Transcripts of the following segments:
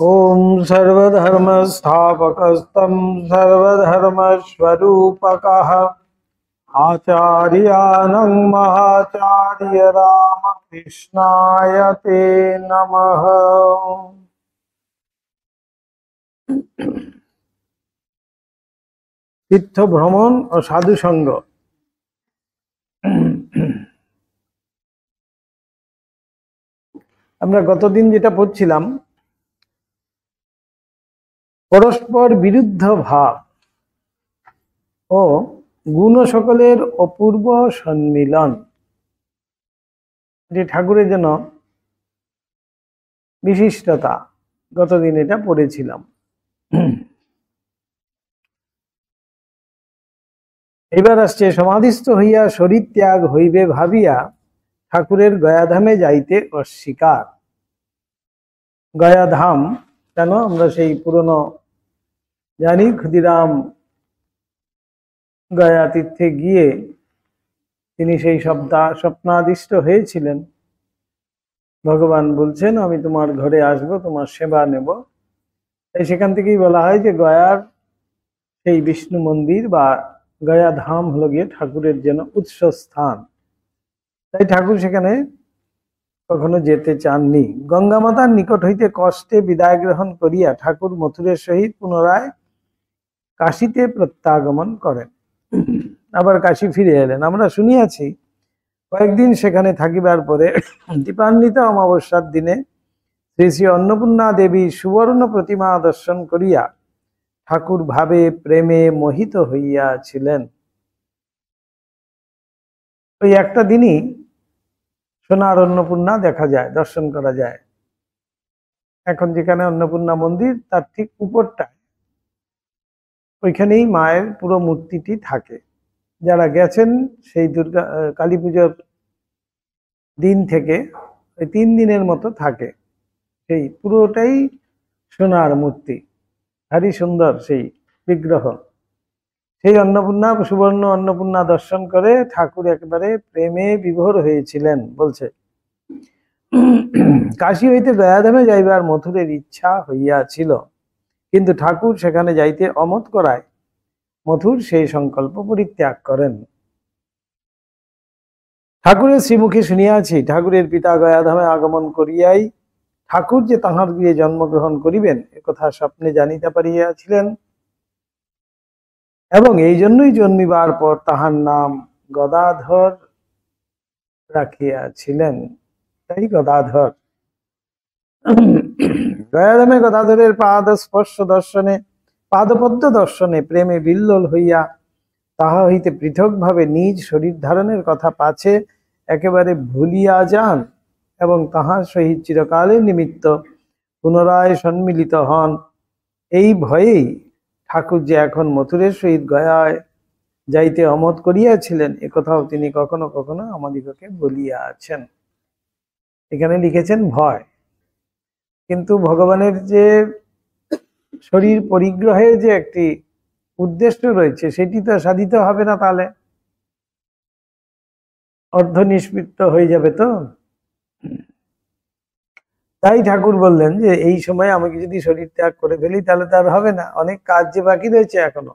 ओम सर्वधर्मस्थापकस्तं सर्वधर्मस्वरूपकः आचार्यानं महाचार्य रामकृष्णाय ते नमः। तीर्थ भ्रमण और साधु संग। আমরা গতদিন যেটা পড়ছিলাম, পরস্পর বিরুদ্ধ ভাব ও গুণ সকলের অপূর্ব সম্মিলন, যে ঠাকুরের যেন বিশিষ্টতা, গতদিন এটা পড়েছিলাম। এবার আসছে, সমাধিস্থ হইয়া শরীর ত্যাগ হইবে ভাবিয়া ঠাকুরের গয়াধামে যাইতে অস্বীকার। গয়াধাম কেন আমরা সেই পুরনো জানি, ক্ষুদিরাম গয়া তীর্থে গিয়ে তিনি সেই স্বপ্নাদিষ্ট হয়েছিলেন। ভগবান বলছেন, আমি তোমার ঘরে আসব, তোমার সেবা নেব। তাই সেখান থেকেই বলা হয় যে গয়ার সেই বিষ্ণু মন্দির বা গয়া ধাম হলো গিয়ে ঠাকুরের যেন উৎস স্থান। তাই ঠাকুর সেখানে কখনো যেতে চাননি। গঙ্গা মাতার নিকট হইতে কষ্টে বিদায় গ্রহণ করিয়া ঠাকুর মথুরের সহিত পুনরায় কাশীতে প্রত্যাগমন করেন, আবার কাশী ফিরে এলেন। আমরা শুনিয়াছি, কয়েকদিন সেখানে থাকিবার পরে দীপান্বিত অমাবস্যার দিনে শ্রী শ্রী অন্নপূর্ণা দেবী সুবর্ণ প্রতিমা দর্শন করিয়া ঠাকুর ভাবে প্রেমে মোহিত হইয়াছিলেন। ওই একটা দিনই সোনার অন্নপূর্ণা দেখা যায়, দর্শন করা যায়। এখন যেখানে অন্নপূর্ণা মন্দির, তার ঠিক উপরটায় ওইখানেই মায়ের পুরো মূর্তিটি থাকে। যারা গেছেন সেই কালী পুজোর দিন থেকে ওই 3 দিনের মতো থাকে। সেই পুরোটাই সোনার মূর্তি, ভারী সুন্দর সেই বিগ্রহ। সেই অন্নপূর্ণা, সুবর্ণ অন্নপূর্ণা দর্শন করে ঠাকুর একেবারে প্রেমে বিভোর হয়েছিলেন। বলছে, কাশী হইতে গয়াধামে যাইবার মথুরের ইচ্ছা হইয়াছিল, কিন্তু ঠাকুর সেখানে যাইতে অমত করায় মথুর সেই সংকল্প পরিত্যাগ করেন। ঠাকুরের শ্রীমুখে শুনিয়াছি, ঠাকুরের পিতা গয়াধামে আগমন করিয়াই ঠাকুর যে তাহার গৃহে জন্মগ্রহণ করিবেন একথা স্বপ্নে জানিতে পারিয়াছিলেন, এবং এই জন্যই জন্মিবার পর তাহার নাম গদাধর রাখিয়াছিলেন। তাই গদাধর। গয়াধামে গদাধরের পাদপদ্ম দর্শনে প্রেমে বিল্লল হইয়া তাহা হইতে পৃথকভাবে নিজ শরীর ধারণের কথা পাছে একেবারে ভুলিয়া যান, এবং তাহার সহিত চিরকালের নিমিত্ত পুনরায় সম্মিলিত হন। এই ভয়েই ঠাকুর যে এখন মথুরের সহিত গয়ায় যাইতে অমত করিয়াছিলেন, একথাও তিনি কখনো কখনো আমাদিগকে বলিয়াছেন। এখানে লিখেছেন ভয়, কিন্তু ভগবানের যে শরীর পরিগ্রহের যে একটি উদ্দেশ্য রয়েছে, সেটি তো সাধিত হবে না, তাহলে অর্ধ নিষ্পৃত হয়ে যাবে। তো তাই ঠাকুর বললেন যে এই সময় আমাকে যদি শরীর ত্যাগ করে ফেলি তাহলে তার হবে না, অনেক কাজ যে বাকি রয়েছে এখনো।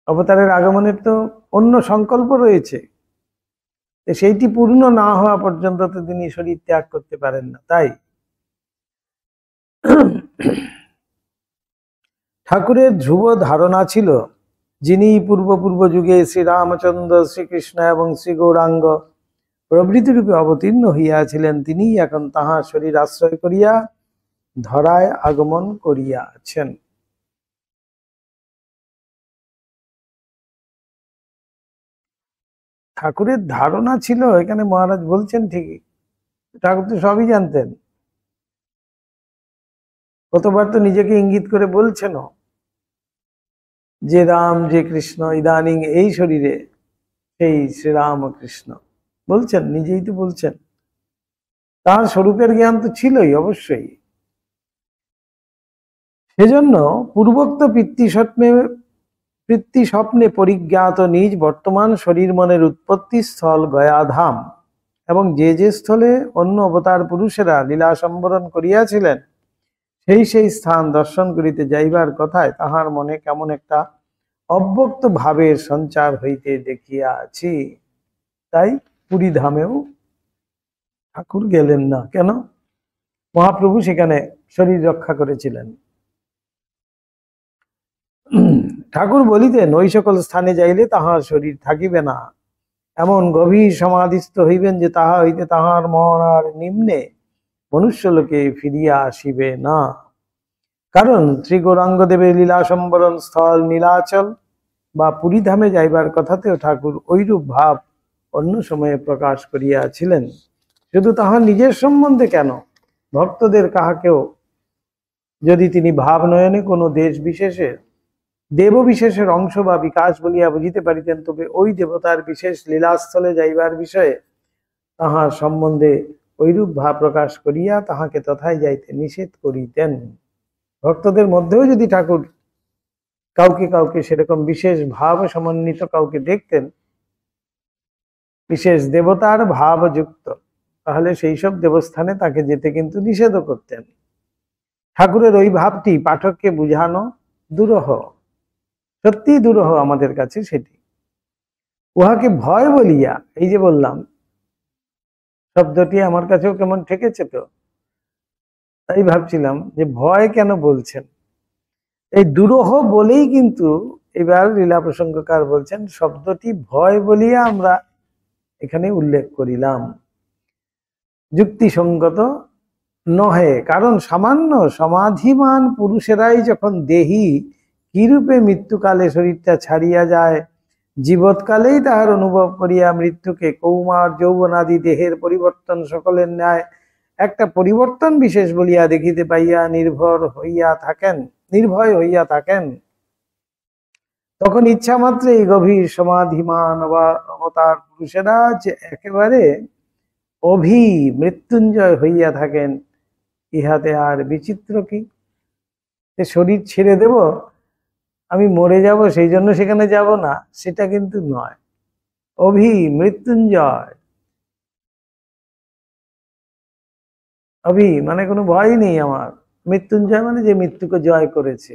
অবতারের আগমনের তো অন্য সংকল্প রয়েছে, সেইটি পূর্ণ না হওয়া পর্যন্ত তো তিনি শরীর ত্যাগ করতে পারেন না। তাই ঠাকুরের ধ্রুব ধারণা ছিল, যিনি পূর্ব যুগে শ্রীরামচন্দ্র, শ্রীকৃষ্ণ এবং শ্রী গৌরাঙ্গ প্রভৃতি রূপে অবতীর্ণ হইয়াছিলেন, তিনিই এখন তাহার শরীর আশ্রয় করিয়া ধরায় আগমন করিয়াছেন। ঠাকুরের ধারণা ছিল, এখানে মহারাজ বলছেন ঠিকই, ঠাকুর তো সবই জানতেন। কতবার তো নিজেকে ইঙ্গিত করে বলছেন যে রাম, যে কৃষ্ণ, ইদানিং এই শরীরে সেই শ্রীরাম কৃষ্ণ বলছেন, নিজেই তো বলছেন। তার স্বরূপের জ্ঞান তো ছিলই অবশ্যই। সেজন্য পূর্বোক্ত পিতৃ স্বপ্নে পরিজ্ঞাত নিজ বর্তমান শরীর মনের উৎপত্তি স্থল গয়াধাম, এবং যে যে স্থলে অন্য অবতার পুরুষেরা লীলা সম্বরণ করিয়াছিলেন সেই স্থান দর্শন করিতে যাইবার কথায় তাহার মনে কেমন একটা অব্যক্ত ভাবের সঞ্চার হইতে দেখিয়াছি। তাই পুরী ধামেও ঠাকুর গেলেন না। কেন? মহাপ্রভু সেখানে শরীর রক্ষা করেছিলেন। ঠাকুর বলিতেন, ওই সকল স্থানে যাইলে তাহার শরীর থাকিবে না, এমন গভীর সমাধিস্থ হইবেন যে তাহা হইতে তাহার মন আর নিম্নে মনুষ্যলোকে ফিরিয়া আসিবে না। কারণ শ্রী গৌরাঙ্গদেবের লীলা সম্বরণ স্থল নীলাচল বা পুরীধামে যাইবার কথাতেও ঠাকুর ঐরূপ ভাব অন্য সময়ে প্রকাশ করিয়াছিলেন। শুধু তাহার নিজের সম্বন্ধে কেন, ভক্তদের কাহাকেও যদি তিনি ভাব নয়নে কোনো দেশ বিশেষের দেব বিশেষের অংশ বা বিকাশ বলিয়া বুঝিতে পারিতেন, তবে ওই দেবতার বিশেষ লীলাস্থলে যাইবার বিষয়ে তাহার সম্বন্ধে ঐরূপ ভাব প্রকাশ করিয়া তাহাকে তথায় যাইতে নিষেধ করিতেন। ভক্তদের মধ্যেও যদি ঠাকুর কাউকে কাউকে সেরকম বিশেষ ভাব সমন্বিত কাউকে দেখতেন, বিশেষ দেবতার ভাবযুক্ত, তাহলে সেই সব দেবস্থানে তাকে যেতে কিন্তু নিষেধও করতেন। ঠাকুরের ওই ভাবটি পাঠককে বুঝানো দুরূহ, সত্যি দুরূহ আমাদের কাছে সেটি। উহাকে ভয় বলিয়া, এই যে বললাম শব্দটি আমার কাছেও কেমন ঠেকেছে, তো তাই ভাবছিলাম যে ভয় কেন বলছেন। এই দুরূহ বলেই কিন্তু এবার লীলা প্রসঙ্গকার বলছেন শব্দটি ভয় বলিয়া আমরা এখানে উল্লেখ করিলাম, যুক্তিসঙ্গত নহে। কারণ সামান্য সমাধিমান পুরুষেরাই যখন দেহি কিরূপে মৃত্যুকালে শরীরটা ছাড়িয়া যায়, জীবৎকালেই তাহার অনুভব করিয়া মৃত্যুকে কৌমার যৌবনাদি দেহের পরিবর্তন সকলের ন্যায় একটা পরিবর্তন বিশেষ বলিয়া দেখিতে পাইয়া নির্ভয় হইয়া থাকেন, তখন ইচ্ছা মাত্রে এই গভীর সমাধিমান অবতার পুরুষেরা যে একেবারে মৃত্যুঞ্জয় হইয়া থাকেন, ইহাতে আর বিচিত্র কি? শরীর ছেড়ে দেব, আমি মরে যাব সেই জন্য সেখানে যাব না, সেটা কিন্তু নয়। মৃত্যুঞ্জয়, মানে কোনো ভয় নেই আমার, মৃত্যুঞ্জয় মানে যে মৃত্যুকে জয় করেছে,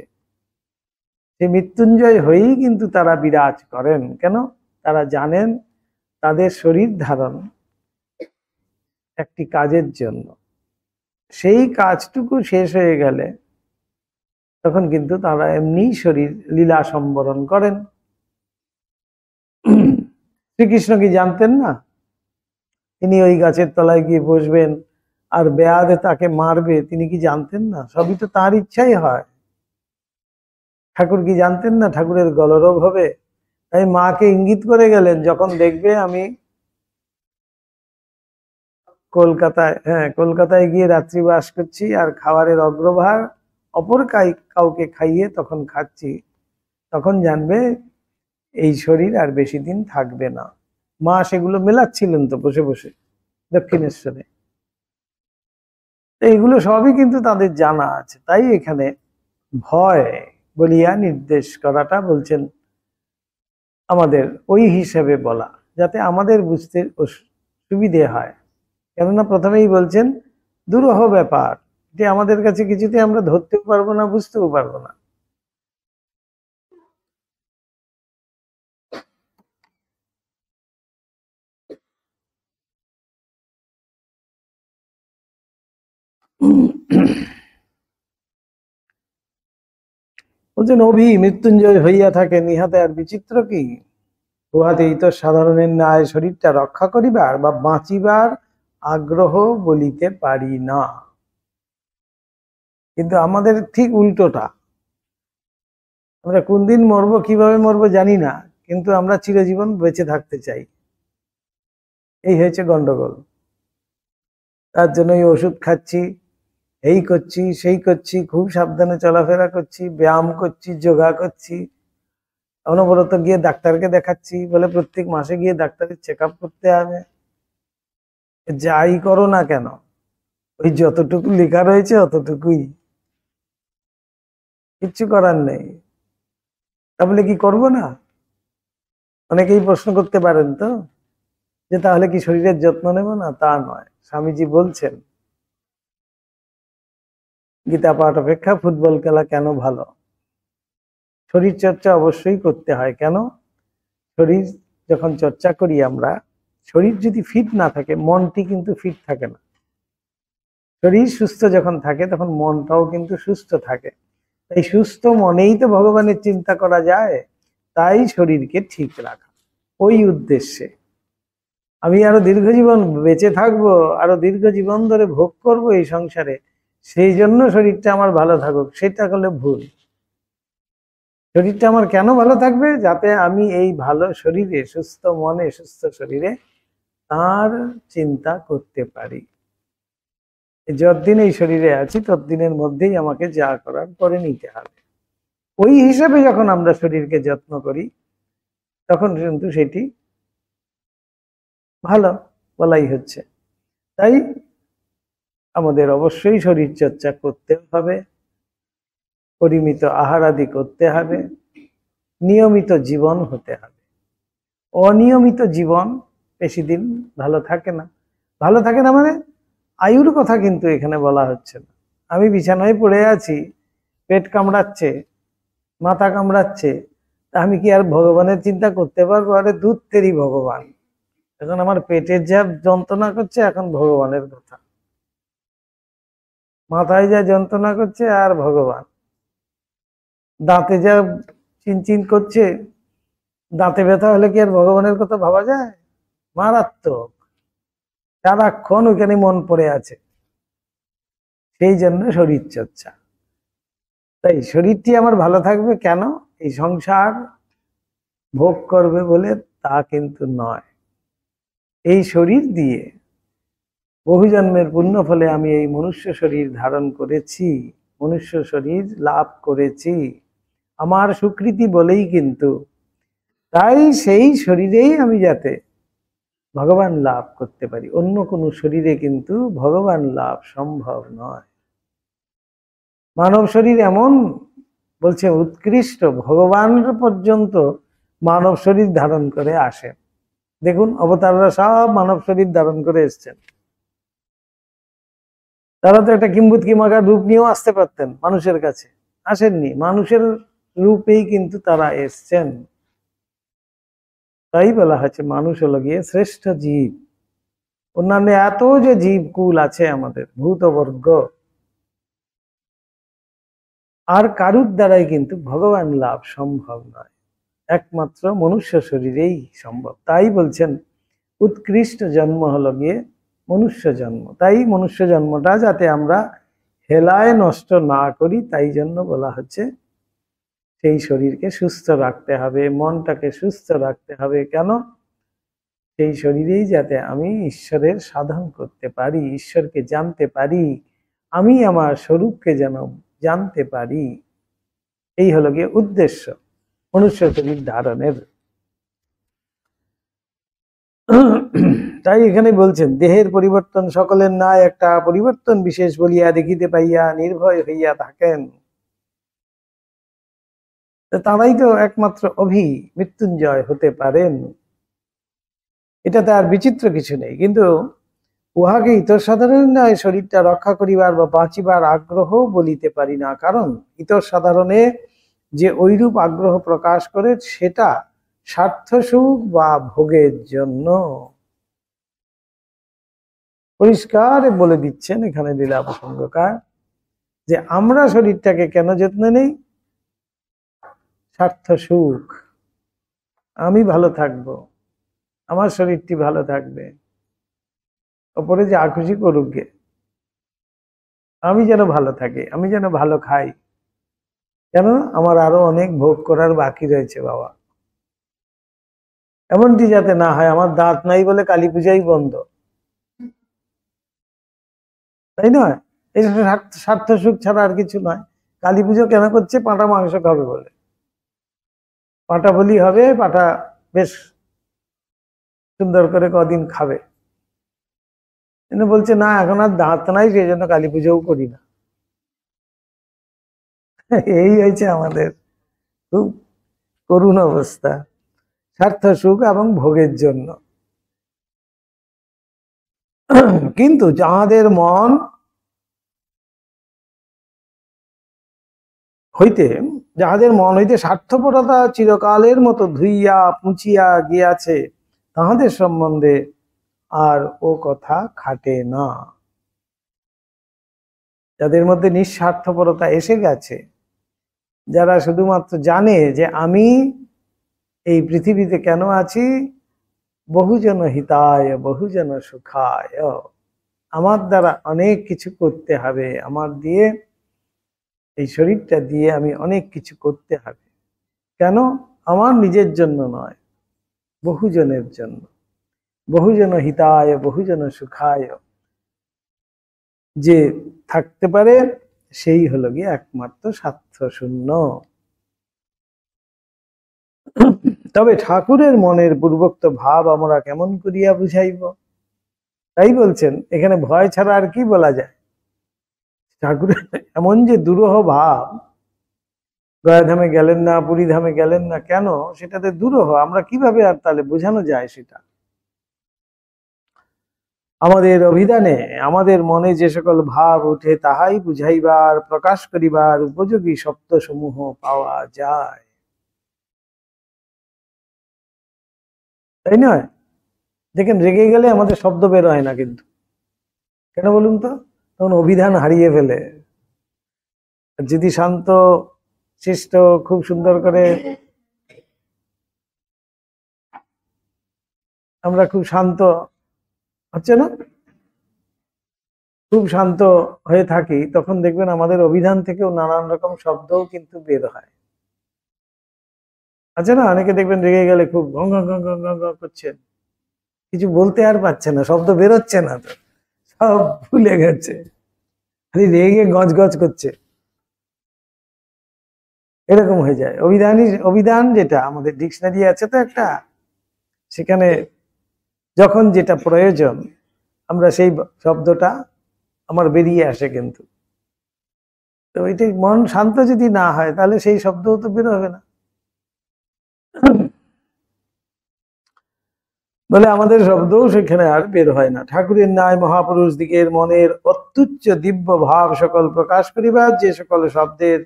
সেই মৃত্যুঞ্জয় হয়েই কিন্তু তারা বিরাজ করেন। কেন? তারা জানেন তাদের শরীর ধারণ একটি কাজের জন্য, সেই কাজটুকু শেষ হয়ে গেলে তখন কিন্তু তারা এমনি শরীর লীলা সম্বরণ করেন। শ্রীকৃষ্ণ কি জানতেন না তিনি ওই গাছের তলায় গিয়ে বসবেন আর বেয়াদে তাকে মারবে? তিনি কি জানতেন না? সবই তো তার ইচ্ছাই হয়। ঠাকুর কি জানতেন না ঠাকুরের গলরোগ হবে? তাই মাকে ইঙ্গিত করে গেলেন, যখন দেখবে আমি কলকাতায় গিয়ে রাত্রিবাস করছি আর খাবারের অগ্রভার অপর কাউকে খাইয়ে তখন খাচ্ছি, তখন জানবে এই শরীর আর বেশি দিন থাকবে না। মা সেগুলো মেলাচ্ছিলেন তো বসে বসে দক্ষিণেশ্বরে। এইগুলো সবই কিন্তু তাদের জানা আছে। তাই এখানে ভয় বলিয়া নির্দেশ করাটা বলছেন আমাদের ওই হিসেবে বলা, যাতে আমাদের বুঝতে সুবিধে হয়। কেননা প্রথমেই বলছেন দুরূহ ব্যাপার, যে আমাদের কাছে কিছুতে আমরা ধরতেও পারবো না, বুঝতেও পারবো না। বলছেন মৃত্যুঞ্জয় হইয়া থাকেন, ইহাতে আর বিচিত্র কি? উহাতে তো সাধারণের ন্যায় শরীরটা রক্ষা করিবার বা বাঁচিবার আগ্রহ বলিতে পারি না। কিন্তু আমাদের ঠিক উল্টোটা, আমরা কোন দিন মরবো, কিভাবে মরবো জানি না, কিন্তু আমরা চিরজীবন বেঁচে থাকতে চাই। এই হয়েছে গন্ডগোল। তার জন্যই ওষুধ খাচ্ছি, এই করছি সেই করছি, খুব সাবধানে চলাফেরা করছি, ব্যায়াম করছি, যোগা করছি, অনবরত গিয়ে ডাক্তারকে দেখাচ্ছি, বলে প্রত্যেক মাসে গিয়ে ডাক্তারের চেক আপ করতে হবে। যাই করো না কেন, ওই যতটুকু লেখা রয়েছে অতটুকুই, কিচ্ছু করার নেই। তাহলে কি করব না? অনেকেই প্রশ্ন করতে পারেন তো, যে তাহলে কি শরীরের যত্ন নেব না? তা নয়। স্বামীজি বলছেন গীতা পাঠ অপেক্ষা ফুটবল খেলা কেন ভালো? শরীর চর্চা অবশ্যই করতে হয়। কেন? শরীর যখন চর্চা করি আমরা, শরীর যদি ফিট না থাকে মনটি কিন্তু ফিট থাকে না। শরীর সুস্থ যখন থাকে তখন মনটাও কিন্তু সুস্থ থাকে। তাই সুস্থ মনেই তো ভগবানের চিন্তা করা যায়। তাই শরীরকে ঠিক রাখা, ওই উদ্দেশ্যে আমি আরো দীর্ঘ জীবন বেঁচে থাকবো, আরো দীর্ঘ জীবন ধরে ভোগ করব এই সংসারে, সেই জন্য শরীরটা আমার ভালো থাকুক, সেটা করলে ভুল। শরীরটা আমার কেন ভালো থাকবে? যাতে আমি এই ভালো শরীরে, সুস্থ মনে, সুস্থ শরীরে তার চিন্তা করতে পারি। যতদিন এই শরীরে আছি ততদিনের মধ্যেই আমাকে যা করার করে নিতে হবে। ওই হিসাবে যখন আমরা শরীরকে যত্ন করি তখন কিন্তু সেটি ভালো বলাই হচ্ছে। তাই আমাদের অবশ্যই শরীর চর্চা করতে হবে, পরিমিত আহার আদি করতে হবে, নিয়মিত জীবন হতে হবে। অনিয়মিত জীবন বেশি দিন ভালো থাকে না। ভালো থাকে না মানে আয়ুর কথা কিন্তু এখানে বলা হচ্ছে না। আমি বিছানায় পড়ে আছি, পেট কামড়াচ্ছে, মাথা কামড়াচ্ছে, তা আমি কি আর ভগবানের চিন্তা করতে পারবো? আরে দূর তেরি ভগবান, এখন আমার পেটের যা যন্ত্রণা করছে এখন ভগবানের কথা, মাথায় যা যন্ত্রণা করছে আর ভগবান, দাঁতে যা চিনচিন করছে, দাঁতে ব্যথা হলে কি আর ভগবানের কথা ভাবা যায়? মারাত্মক, সারাক্ষণ ওইখানে মন পড়ে আছে। সেই জন্য শরীর চর্চা। তাই শরীরটি আমার ভালো থাকবে কেন? এই সংসার ভোগ করবে বলে তা কিন্তু নয়। এই শরীর দিয়ে বহু জন্মের পুণ্য ফলে আমি এই মনুষ্য শরীর ধারণ করেছি, মনুষ্য শরীর লাভ করেছি আমার সুকৃতি বলেই কিন্তু। তাই সেই শরীরেই আমি যাতে ভগবান লাভ করতে পারি, অন্য কোনো শরীরে কিন্তু ভগবান লাভ সম্ভব নয়। মানব শরীর এমন, বলছে উৎকৃষ্ট, ভগবান পর্যন্ত মানব শরীর ধারণ করে আসে। দেখুন অবতাররা সব মানব শরীর ধারণ করে এসছেন। তারা তো একটা কিম্ভূত কিমাকার রূপ নিয়েও আসতে পারতেন মানুষের কাছে, আসেননি। মানুষের রূপেই কিন্তু তারা এসছেন। তাই বলা হচ্ছে মানুষ হলো গিয়ে শ্রেষ্ঠ জীব। অন্যান্য এত যে জীবকুল আছে আমাদের ভূতবর্গ, আর কারুর দ্বারাই কিন্তু ভগবান লাভ সম্ভব নয়, একমাত্র মনুষ্য শরীরেই সম্ভব। তাই বলছেন উৎকৃষ্ট জন্ম হলো গিয়ে মনুষ্য জন্ম। তাই মনুষ্য জন্মটা যাতে আমরা হেলায় নষ্ট না করি, তাই জন্য বলা হচ্ছে সেই শরীরকে সুস্থ রাখতে হবে, মনটাকে সুস্থ রাখতে হবে। কেন? সেই শরীরেই যাতে আমি ঈশ্বরের সাধন করতে পারি, ঈশ্বরকে জানতে পারি, আমি আমার স্বরূপকে যেন জানতে পারি। এই হলো গিয়ে উদ্দেশ্য মনুষ্য শরীর ধারণের। তাই এখানে বলছেন দেহের পরিবর্তন সকলের নাই, একটা পরিবর্তন বিশেষ বলিয়া দেখিতে পাইয়া নির্ভয় হইয়া থাকেন। তারাই তো একমাত্র মৃত্যুঞ্জয় হতে পারেন, এটাতে আর বিচিত্র কিছু নেই। কিন্তু উহাকে ইতর সাধারণ নয় শরীরটা রক্ষা করিবার বা বাঁচিবার আগ্রহ বলিতে পারি না। কারণ ইতর সাধারণে যে ঐরূপ আগ্রহ প্রকাশ করে সেটা স্বার্থ সুখ বা ভোগের জন্য। পরিষ্কার বলে দিচ্ছেন এখানে লীলা প্রসঙ্গকার যে আমরা শরীরটাকে কেন যত্ন নেই? স্বার্থ সুখ, আমি ভালো থাকবো, আমার শরীরটি ভালো থাকবে, ওপরে যে খুশি করুক গে, আমি যেন ভালো থাকি, আমি যেন ভালো খাই। কেন? আমার আরো অনেক ভোগ করার বাকি রয়েছে বাবা। এমনটি যাতে না হয় আমার দাঁত নাই বলে কালী পূজাই বন্ধ, তাই নয়? এই স্বার্থ সুখ ছাড়া আর কিছু নয়। কালী পুজো কেন করছে? পাঁঠা মাংস খাবে বলে, পাঁঠা বলি হবে, পাঁঠা বেশ সুন্দর করে কদিন খাবে। বলছে না এখন আর দাঁত নাই, সেই জন্য কালী পুজোও করি না। এই হয়েছে আমাদের খুব করুণ অবস্থা, স্বার্থ সুখ এবং ভোগের জন্য। কিন্তু যাহাদের মন হইতে যাহাদের মন হইতে স্বার্থপরতা চিরকালের মতো ধুইয়া পুঁচিয়া গিয়াছে, তাহাদের সম্বন্ধে আর ও কথা খাটে না। যাদের মধ্যে নিঃস্বার্থপরতা এসে গেছে, যারা শুধুমাত্র জানে যে আমি এই পৃথিবীতে কেন আছি, বহুজন হিতায় বহুজন সুখায়, আমার দ্বারা অনেক কিছু করতে হবে, আমার দিয়ে এই শরীরটা দিয়ে আমি অনেক কিছু করতে হবে, কেন? আমার নিজের জন্য নয়, বহুজনের জন্য। বহুজন হিতায় বহুজন সুখায় যে থাকতে পারে, সেই হলো গিয়ে একমাত্র স্বার্থ শূন্য। তবে ঠাকুরের মনের পূর্বোক্ত ভাব আমরা কেমন করিয়া বুঝাইব? তাই বলছেন, এখানে ভয় ছাড়া আর কি বলা যায়? ঠাকুরের এমন যে দুরূহ ভাব, গয়াধামে গেলেন না, পুরী ধামে গেলেন না, কেন? সেটাতে দুরূহ, আমরা কিভাবে আর তাহলে বোঝানো যায় সেটা? আমাদের অভিধানে আমাদের মনে যে সকল ভাব ওঠে, তাহাই বুঝাইবার প্রকাশ করিবার উপযোগী শব্দ সমূহ পাওয়া যায়, তাই নয়? দেখেন, রেগে গেলে আমাদের শব্দ বের হয় না, কিন্তু কেন বলুন তো? তখন অভিধান হারিয়ে ফেলে। যদি শান্ত শিষ্ট খুব সুন্দর করে আমরা খুব শান্ত, হচ্ছে না, খুব শান্ত হয়ে থাকি, তখন দেখবেন আমাদের অভিধান থেকেও নানান রকম শব্দও কিন্তু বের হয়। আছে না, অনেকে দেখবেন রেগে গেলে খুব ঘং ঘং ঘং ঘং ঘং ঘং করছেন, কিছু বলতে আর পারছে না, শব্দ বেরোচ্ছে না, তো সব ভুলে গেছে, খালি রেগে গজ গজ করছে, এরকম হয়ে যায়। অভিধান যেটা আমাদের ডিকশনারি আছে তো একটা, সেখানে যখন যেটা প্রয়োজন আমরা সেই শব্দটা আমার বেরিয়ে আসে, কিন্তু তো এটাই মন শান্ত যদি না হয়, তাহলে সেই শব্দও তো বের হবে না। বলে আমাদের শব্দও সেখানে আর বের হয় না। ঠাকুরের ন্যায় মহাপুরুষ দিগের মনের অত্যুচ্চ দিব্য ভাব সকল প্রকাশ করিবার যে সকল শব্দের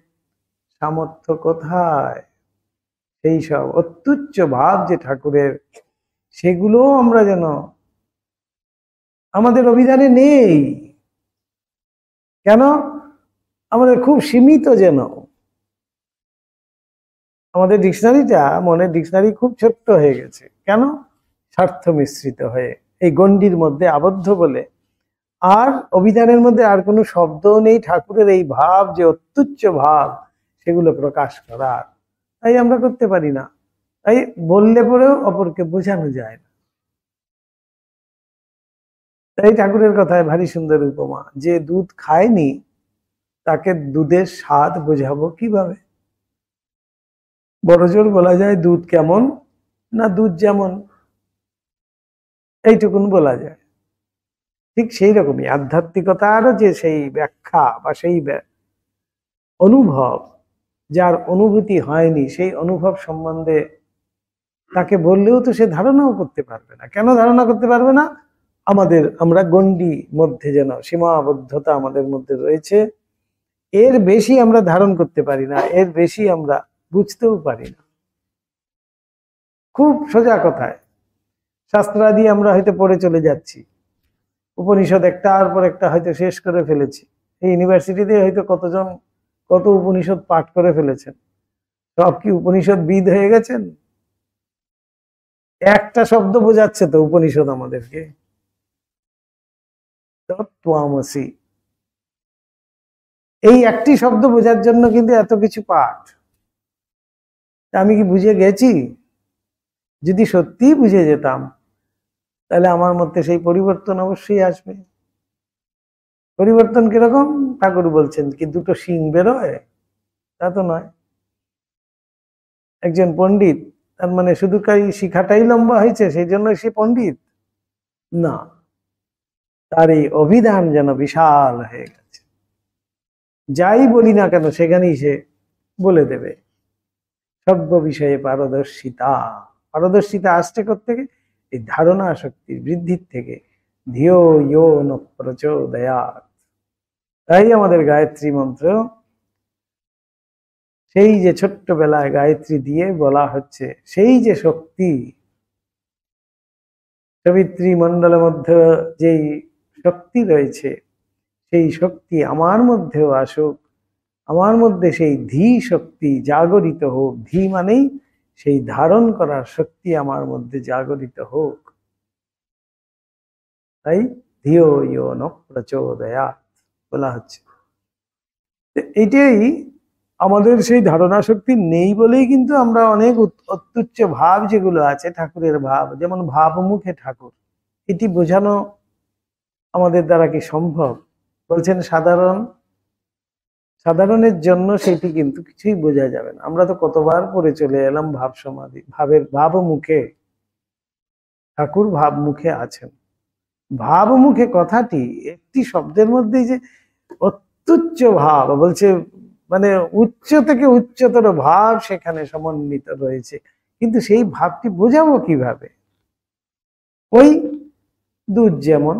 সামর্থ্য কোথায়? সেই সব অত্যুচ্চ ভাব যে ঠাকুরের, সেগুলো আমরা যেন আমাদের অভিধানে নেই। কেন? আমাদের খুব সীমিত, যেন আমাদের ডিকশনারিটা, মনের ডিকশনারি খুব ছোট্ট হয়ে গেছে। কেন? স্বার্থ মিশ্রিত হয়ে এই গণ্ডির মধ্যে আবদ্ধ বলে। আর অভিধানের মধ্যে আর কোনো শব্দও নেই ঠাকুরের এই ভাব যে অত্যুচ্চ ভাব, সেগুলো প্রকাশ করার। তাই আমরা করতে পারি না, তাই বললে পরেও অপরকে বোঝানো যায় না। তাই ঠাকুরের কথায় ভারী সুন্দর উপমা, যে দুধ খায়নি তাকে দুধের স্বাদ বোঝাবো কিভাবে? বড় জোর বলা যায় দুধ কেমন, না দুধ যেমন, এইটুকুন বলা যায়। ঠিক সেই রকমই আধ্যাত্মিকতারও যে সেই ব্যাখ্যা বা সেই অনুভব, যার অনুভূতি হয়নি, সেই অনুভব সম্বন্ধে তাকে বললেও তো সে ধারণাও করতে পারবে না। কেন ধারণা করতে পারবে না? আমরা গণ্ডি মধ্যে, যেন সীমাবদ্ধতা আমাদের মধ্যে রয়েছে, এর বেশি আমরা ধারণ করতে পারি না, এর বেশি আমরা বুঝতেও পারি না। খুব সোজা কথায়, শাস্ত্রাদি আমরা হয়তো পড়ে চলে যাচ্ছি, উপনিষদ একটার পর একটা হয়তো শেষ করে ফেলেছি। এই ইউনিভার্সিটিতে হয়তো কতজন কত উপনিষদ পাঠ করে ফেলেছেন, সব কি উপনিষদ বিদ হয়ে গেছেন? একটা শব্দ বোঝাচ্ছে তো উপনিষদ আমাদেরকে, তত্ত্বমসি, এই একটি শব্দ বোঝার জন্য কিন্তু এত কিছু পাঠ। আমি কি বুঝে গেছি? যদি সত্যিই বুঝে যেতাম, তাহলে আমার মধ্যে সেই পরিবর্তন অবশ্যই আসবে। পরিবর্তন কিরকম? ঠাকুর বলছেন কি দুটো শিং বেরোয়? তা তো নয়। একজন পণ্ডিত, তার মানে শুধু শিখাটাই লম্বা হয়েছে সেই জন্য সে পণ্ডিত না, তার এই অভিধান যেন বিশাল হয়ে গেছে। যাই বলি না কেন সেখানেই সে বলে দেবে। সর্ব বিষয়ে পারদর্শিতা, পারদর্শিতা আসছে কোত্থেকে? এই ধারণা শক্তির বৃদ্ধির থেকে। ধিয়ো ইয়ো ন প্রচোদয়াৎ। তাই আমাদের গায়ত্রী মন্ত্র সেই যে ছোট্টবেলায় গায়ত্রী দিয়ে বলা হচ্ছে, সেই যে শক্তি, সাবিত্রী মণ্ডলের মধ্যে যেই শক্তি রয়েছে, সেই শক্তি আমার মধ্যেও আসুক, আমার মধ্যে সেই ধী শক্তি জাগরিত হোক। ধী মানেই সেই ধারণ করার শক্তি আমার মধ্যে জাগরিত হোক। তাই ধিয়ো ইয়ো ন প্রচোদয়াৎ বলা হচ্ছে। এটাই আমাদের সেই ধারণা শক্তি নেই বলেই কিন্তু আমরা অনেক অত্যুচ্চ ভাব যেগুলো আছে ঠাকুরের ভাব, যেমন ভাবমুখে ঠাকুর, এটি বোঝানো আমাদের দ্বারা কি সম্ভব? বলছেন সাধারণের জন্য সেটি কিন্তু কিছুই বোঝা যাবে না। আমরা তো কতবার পড়ে চলে এলাম ভাব সমাধি, ভাবমুখে ঠাকুর ভাবমুখে আছেন। ভাবমুখে কথাটি একটি শব্দের মধ্যেই যে অত্যুচ্চ ভাব, বলছে মানে উচ্চ থেকে উচ্চতর ভাব সেখানে সমন্বিত রয়েছে, কিন্তু সেই ভাবটি বোঝাবো কিভাবে? ওই দুধ যেমন,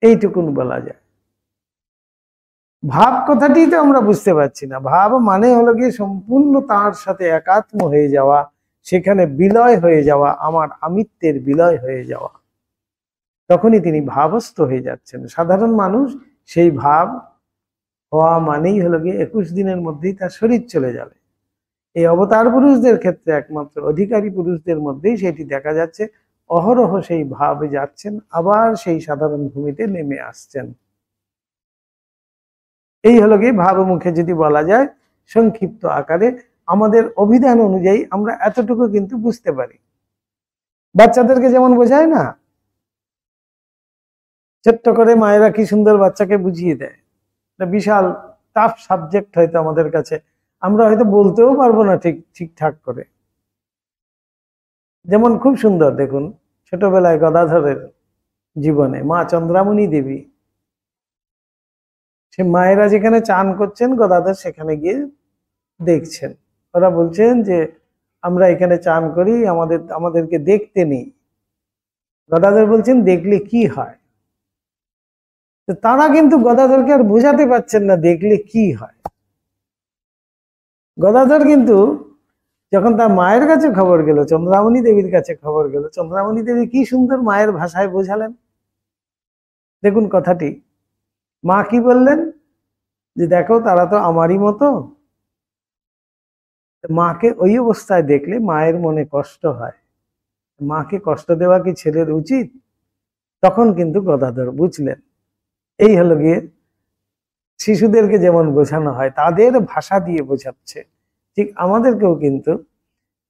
এইটুকুন বলা যায়। ভাব কথাটি তো আমরা বুঝতে পারছি না। ভাব মানে হলো গিয়ে সম্পূর্ণ তার সাথে একাত্ম হয়ে যাওয়া, সেখানে বিলয় হয়ে যাওয়া, আমার আমিত্বের বিলয় হয়ে যাওয়া, তখনই তিনি ভাবস্থ হয়ে যাচ্ছেন। সাধারণ মানুষ সেই ভাব হওয়া মানেই হলো গিয়ে 21 দিনের মধ্যেই তার শরীর চলে যাবে। এই অবতার পুরুষদের ক্ষেত্রে একমাত্র অধিকারী পুরুষদের মধ্যেই সেটি দেখা যাচ্ছে, অহরহ সেই ভাবে যাচ্ছেন, আবার সেই সাধারণ ভূমিতে নেমে আসছেন। এই হলো গিয়ে ভাবমুখে যদি বলা যায় সংক্ষিপ্ত আকারে, আমাদের অভিধান অনুযায়ী আমরা এতটুকু কিন্তু বুঝতে পারি। বাচ্চাদেরকে যেমন বোঝায় না, ছোট্ট করে মায়েরা কি সুন্দর বাচ্চাকে বুঝিয়ে দেয়। বিশাল টাফ সাবজেক্ট হয়তো আমাদের কাছে, আমরা হয়তো বলতেও পারবো না ঠিকঠাক করে। যেমন খুব সুন্দর দেখুন, ছোটবেলায় গদাধরের জীবনে মা চন্দ্রামণি দেবী, সে মায়েরা যেখানে চান করছেন গদাধর সেখানে গিয়ে দেখছেন। ওরা বলছেন যে আমরা এখানে চান করি, আমাদেরকে দেখতে নেই। গদাধর বলছেন দেখলে কি হয়? তো তারা কিন্তু গদাধরকে আর বোঝাতে পারছেন না দেখলে কি হয়। গদাধর কিন্তু যখন তার মায়ের কাছে খবর গেল, চন্দ্রামণি দেবীর কাছে খবর গেল, চন্দ্রামণি দেবী কি সুন্দর মায়ের ভাষায় বোঝালেন। দেখুন কথাটি, মা কি বললেন যে দেখো তারা তো আমারই মতো। মাকে ওই অবস্থায় দেখলে মায়ের মনে কষ্ট হয়, মাকে কষ্ট দেওয়া কি ছেলের উচিত? তখন কিন্তু গদাধর বুঝলেন। এই হলো গিয়ে শিশুদেরকে যেমন বোঝানো হয় তাদের ভাষা দিয়ে বোঝাচ্ছে, ঠিক আমাদেরকেও কিন্তু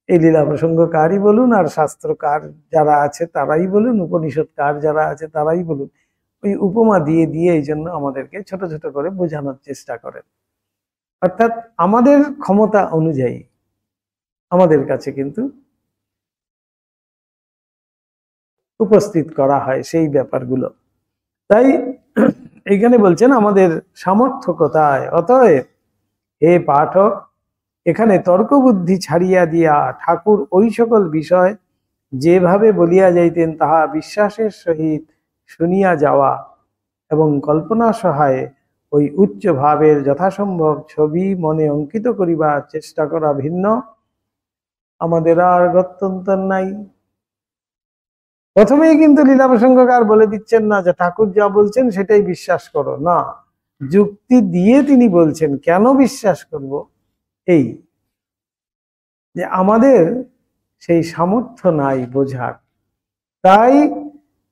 এই লীলা প্রসঙ্গকারই বলুন আর শাস্ত্রকার যারা আছে তারাই বলুন, উপনিষদকার যারা আছে তারাই বলুন, ওই উপমা দিয়ে দিয়ে এই জন্য আমাদেরকে ছোট ছোট করে বোঝানোর চেষ্টা করেন। অর্থাৎ আমাদের ক্ষমতা অনুযায়ী আমাদের কাছে কিন্তু উপস্থিত করা হয় সেই ব্যাপারগুলো। তাই এইখানে বলছেন আমাদের সামর্থ্য কোথায়। অতএব হে পাঠক, এখানে তর্ক বুদ্ধি ছাড়িয়া দিয়া ঠাকুর ওই সকল বিষয় যেভাবে বলিয়া যাইতেন তাহা বিশ্বাসের সহিত শুনিয়া যাওয়া এবং কল্পনা সহায়ে ওই উচ্চ ভাবের যথাসম্ভব ছবি মনে অঙ্কিত করিবার চেষ্টা করা ভিন্ন আমাদের আর গত্যন্তর নাই। প্রথমেই কিন্তু লীলা প্রসঙ্গকার বলে দিচ্ছেন না যে ঠাকুর যা বলছেন সেটাই বিশ্বাস করো, না, যুক্তি দিয়ে তিনি বলছেন কেন বিশ্বাস করব। এই যে আমাদের সেই সামর্থ্য নাই বোঝার, তাই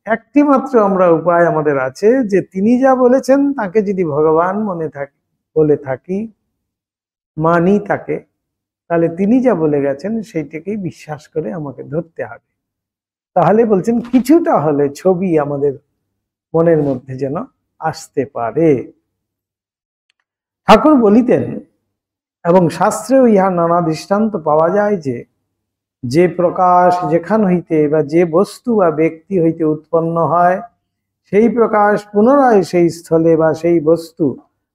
একটি মাত্র আমরা উপায় আমাদের আছে যে তিনি যা বলেছেন তাকে যদি ভগবান মনে থাকি বলে থাকি, মানি তাকে, তাহলে তিনি যা বলে গেছেন সেইটাকেই বিশ্বাস করে আমাকে ধরতে হবে। তাহলে বলছেন কিছুটা হলে ছবি আমাদের মনের মধ্যে যেন আসতে পারে। ঠাকুর বলিতেন এবং শাস্ত্রেও ইহা নানা দৃষ্টান্ত পাওয়া যায় যে যে প্রকাশ যেখান হইতে বা যে বস্তু বা ব্যক্তি হইতে উৎপন্ন হয়, সেই প্রকাশ পুনরায় সেই স্থলে বা সেই বস্তু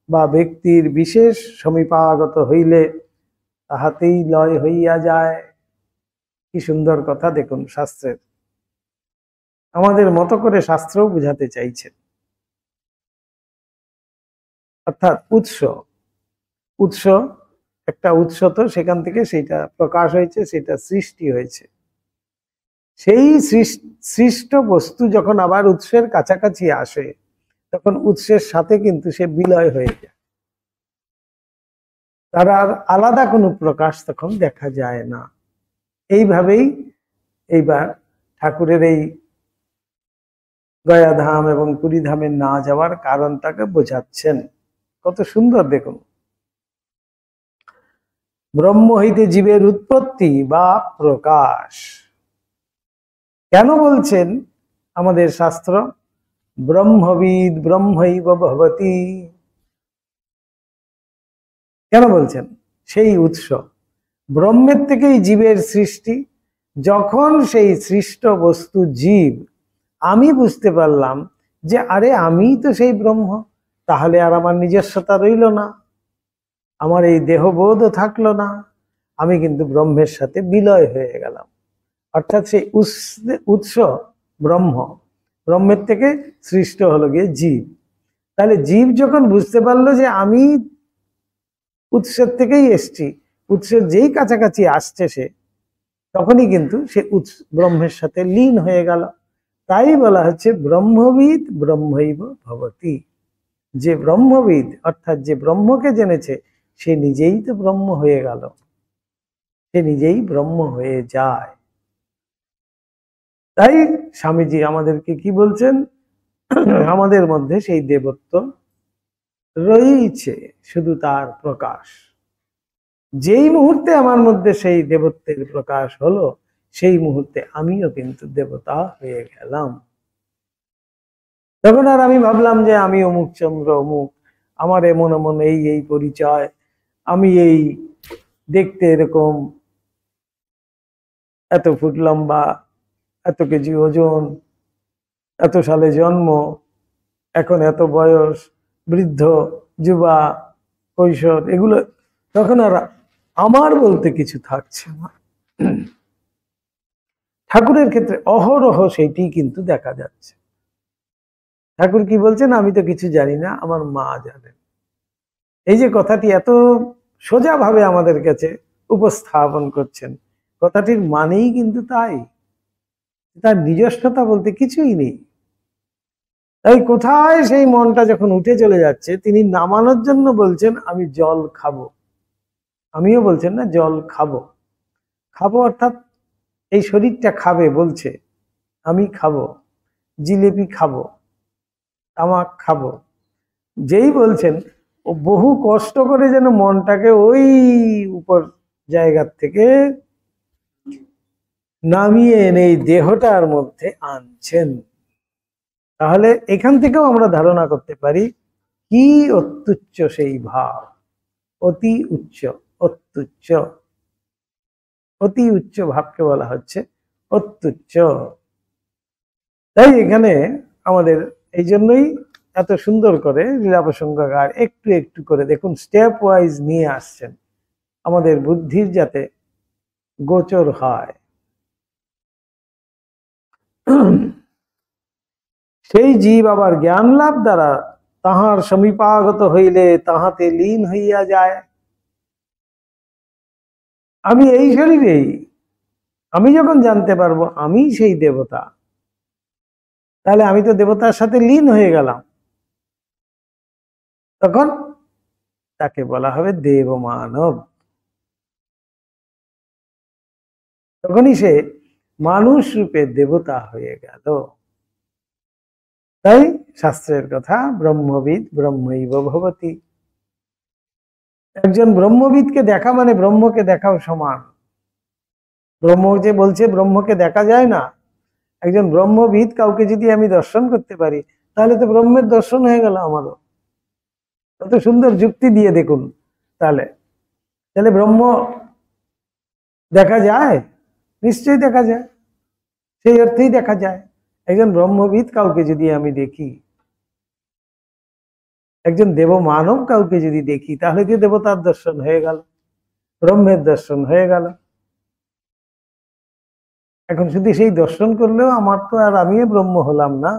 বা ব্যক্তির বিশেষ সমীপাগত হইলে তাহাতেই লয় হইয়া যায়। কি সুন্দর কথা দেখুন শাস্ত্রের, আমাদের মতো করে শাস্ত্রও বুঝাতে চাইছেন। অর্থাৎ উৎস একটা উৎস, তো সেখান থেকে সেটা প্রকাশ হয়েছে, সেটা সৃষ্টি হয়েছে। সেই সৃষ্ট বস্তু যখন আবার উৎসের কাছাকাছি আসে, তখন উৎসের সাথে কিন্তু সে বিলয় হয়ে যায়, তার আর আলাদা কোনো প্রকাশ তখন দেখা যায় না। এইভাবেই এইবার ঠাকুরের এই গয়াধাম এবং পুরীধামে না যাওয়ার কারণটাকে বোঝাচ্ছেন। কত সুন্দর দেখুন, ব্রহ্ম হইতে জীবের উৎপত্তি বা প্রকাশ। কেন বলছেন আমাদের শাস্ত্র ব্রহ্মবিদ ব্রহ্মৈব ভবতি? কেন বলছেন? সেই উৎস ব্রহ্মের থেকেই জীবের সৃষ্টি। যখন সেই সৃষ্ট বস্তু জীব, আমি বুঝতে পারলাম যে আরে আমি তো সেই ব্রহ্ম, তাহলে আর আমার নিজস্বতা রইল না, আমার এই দেহবোধও থাকলো না, আমি কিন্তু ব্রহ্মের সাথে বিলয় হয়ে গেলাম। অর্থাৎ সেই উৎস ব্রহ্ম, ব্রহ্মের থেকে সৃষ্ট হলো গিয়ে জীব। তাহলে জীব যখন বুঝতে পারলো যে আমি উৎসের থেকেই এসছি, উৎসের যেই কাছাকাছি আসছে সে, তখনই কিন্তু সে ব্রহ্মের সাথে লীন হয়ে গেল। তাই বলা হচ্ছে ব্রহ্মবিদ ব্রহ্মৈব ভবতি। যে ব্রহ্মবিদ অর্থাৎ যে ব্রহ্মকে জেনেছে, সে নিজেই তো ব্রহ্ম হয়ে গেল, সে নিজেই ব্রহ্ম হয়ে যায়। তাই স্বামীজি আমাদেরকে কি বলছেন? আমাদের মধ্যে সেই দেবত্ব রয়েছে, শুধু তার প্রকাশ। যেই মুহূর্তে আমার মধ্যে সেই দেবত্বের প্রকাশ হলো, সেই মুহূর্তে আমিও কিন্তু দেবতা হয়ে গেলাম। তখন আর আমি ভাবলাম যে আমি অমুক চন্দ্র অমুক, আমার এমন এমন এই এই পরিচয়, আমি এই দেখতে এরকম, এত ফুট লম্বা, এত কেজি ওজন, এত সালে জন্ম, এখন এত বয়স, বৃদ্ধ, যুবা, কৈশোর, এগুলো তখন আর আমার বলতে কিছু থাকছে না। ঠাকুরের ক্ষেত্রে অহরহ সেইটি কিন্তু দেখা যাচ্ছে। ঠাকুর কি বলছেন? আমি তো কিছু জানি না, আমার মা জানেন। এই যে কথাটি এত সোজাভাবে আমাদের কাছে উপস্থাপন করছেন, কথাটির মানেই কিন্তু তাই, তার নিজস্বতা বলতে কিছুই নেই। তাই কোথায় সেই মনটা যখন উঠে চলে যাচ্ছে, তিনি নামানোর জন্য বলছেন আমি জল খাবো। আমিও বলছেন না জল খাবো, খাবো অর্থাৎ এই শরীরটা খাবে বলছে, আমি খাবো, জিলেপি খাবো, তামাক খাবো, যেই বলছেন ও বহু কষ্ট করে যেন মনটাকে ওই উপর জায়গার থেকে নামিয়ে এনে এই দেহটার মধ্যে আনছেন। তাহলে এখান থেকেও আমরা ধারণা করতে পারি কি অত্যুচ্চ সেই ভাব, অতি উচ্চ, অত্যুচ্চ, অতি উচ্চ ভাবকে বলা হচ্ছে অত্যুচ্চ। তাই এখানে আমাদের এই জন্যই এত সুন্দর করে লীলা প্রসঙ্গকার একটু একটু করে দেখুন স্টেপ ওয়াইজ নিয়ে আসছেন, আমাদের বুদ্ধির যাতে গোচর হয়। সেই জীব আবার জ্ঞান লাভ দ্বারা তাহার সমীপাগত হইলে তাহাতে লীন হইয়া যায়। আমি এই শরীরেই, আমি যখন জানতে পারবো আমি সেই দেবতা, তাহলে আমি তো দেবতার সাথে লীন হয়ে গেলাম। তখন তাকে বলা হবে দেব মানব। তখনই সে মানুষ রূপে দেবতা হয়ে গেল। তাই শাস্ত্রের কথা ব্রহ্মবিদ ব্রহ্মৈব ভবতি। একজন ব্রহ্মবিদকে দেখা মানে ব্রহ্মকে দেখাও সমান। ব্রহ্ম যে বলছে ব্রহ্মকে দেখা যায় না, একজন ব্রহ্মবিদ কাউকে যদি আমি দর্শন করতে পারি, তাহলে তো ব্রহ্মের দর্শন হয়ে গেল আমারও। কত সুন্দর যুক্তি দিয়ে দেখুন। তাহলে তাহলে ব্রহ্ম দেখা যায়, নিশ্চয়ই দেখা যায়, সেই অর্থেই দেখা যায়। একজন ব্রহ্মবিদ কাউকে যদি আমি দেখি, একজন দেব মানব কাউকে যদি দেখি, তাহলে কি দেবতার দর্শন হয়ে গেল, ব্রহ্মের দর্শন হয়ে গেল। এখন শুধু সেই দর্শন করলেও আমার তো আর আমিও ব্রহ্ম হলাম না,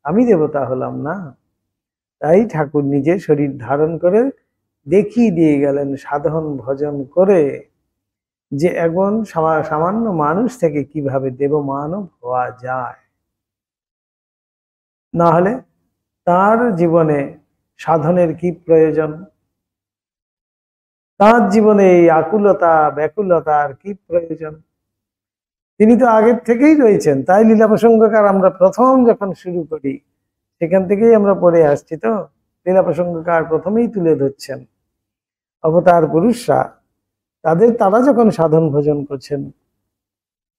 আমি দেবতা হলাম না। তাই ঠাকুর নিজে শরীর ধারণ করে দেখিয়ে দিয়ে গেলেন সাধন ভজন করে যে একজন সামান্য মানুষ থেকে কিভাবে দেবমানব হওয়া যায়। না হলে তার জীবনে সাধনের কি প্রয়োজন, তার জীবনে এই আকুলতা ব্যাকুলতার কি প্রয়োজন। তিনি তো আগের থেকেই রয়েছেন। তাই লীলা প্রসঙ্গকার আমরা প্রথম যখন শুরু করি সেখান থেকেই আমরা পড়ে আসছি। তো লীলা প্রসঙ্গকার প্রথমেই তুলে ধরছেন অবতার পুরুষরা তারা যখন সাধন ভজন করছেন,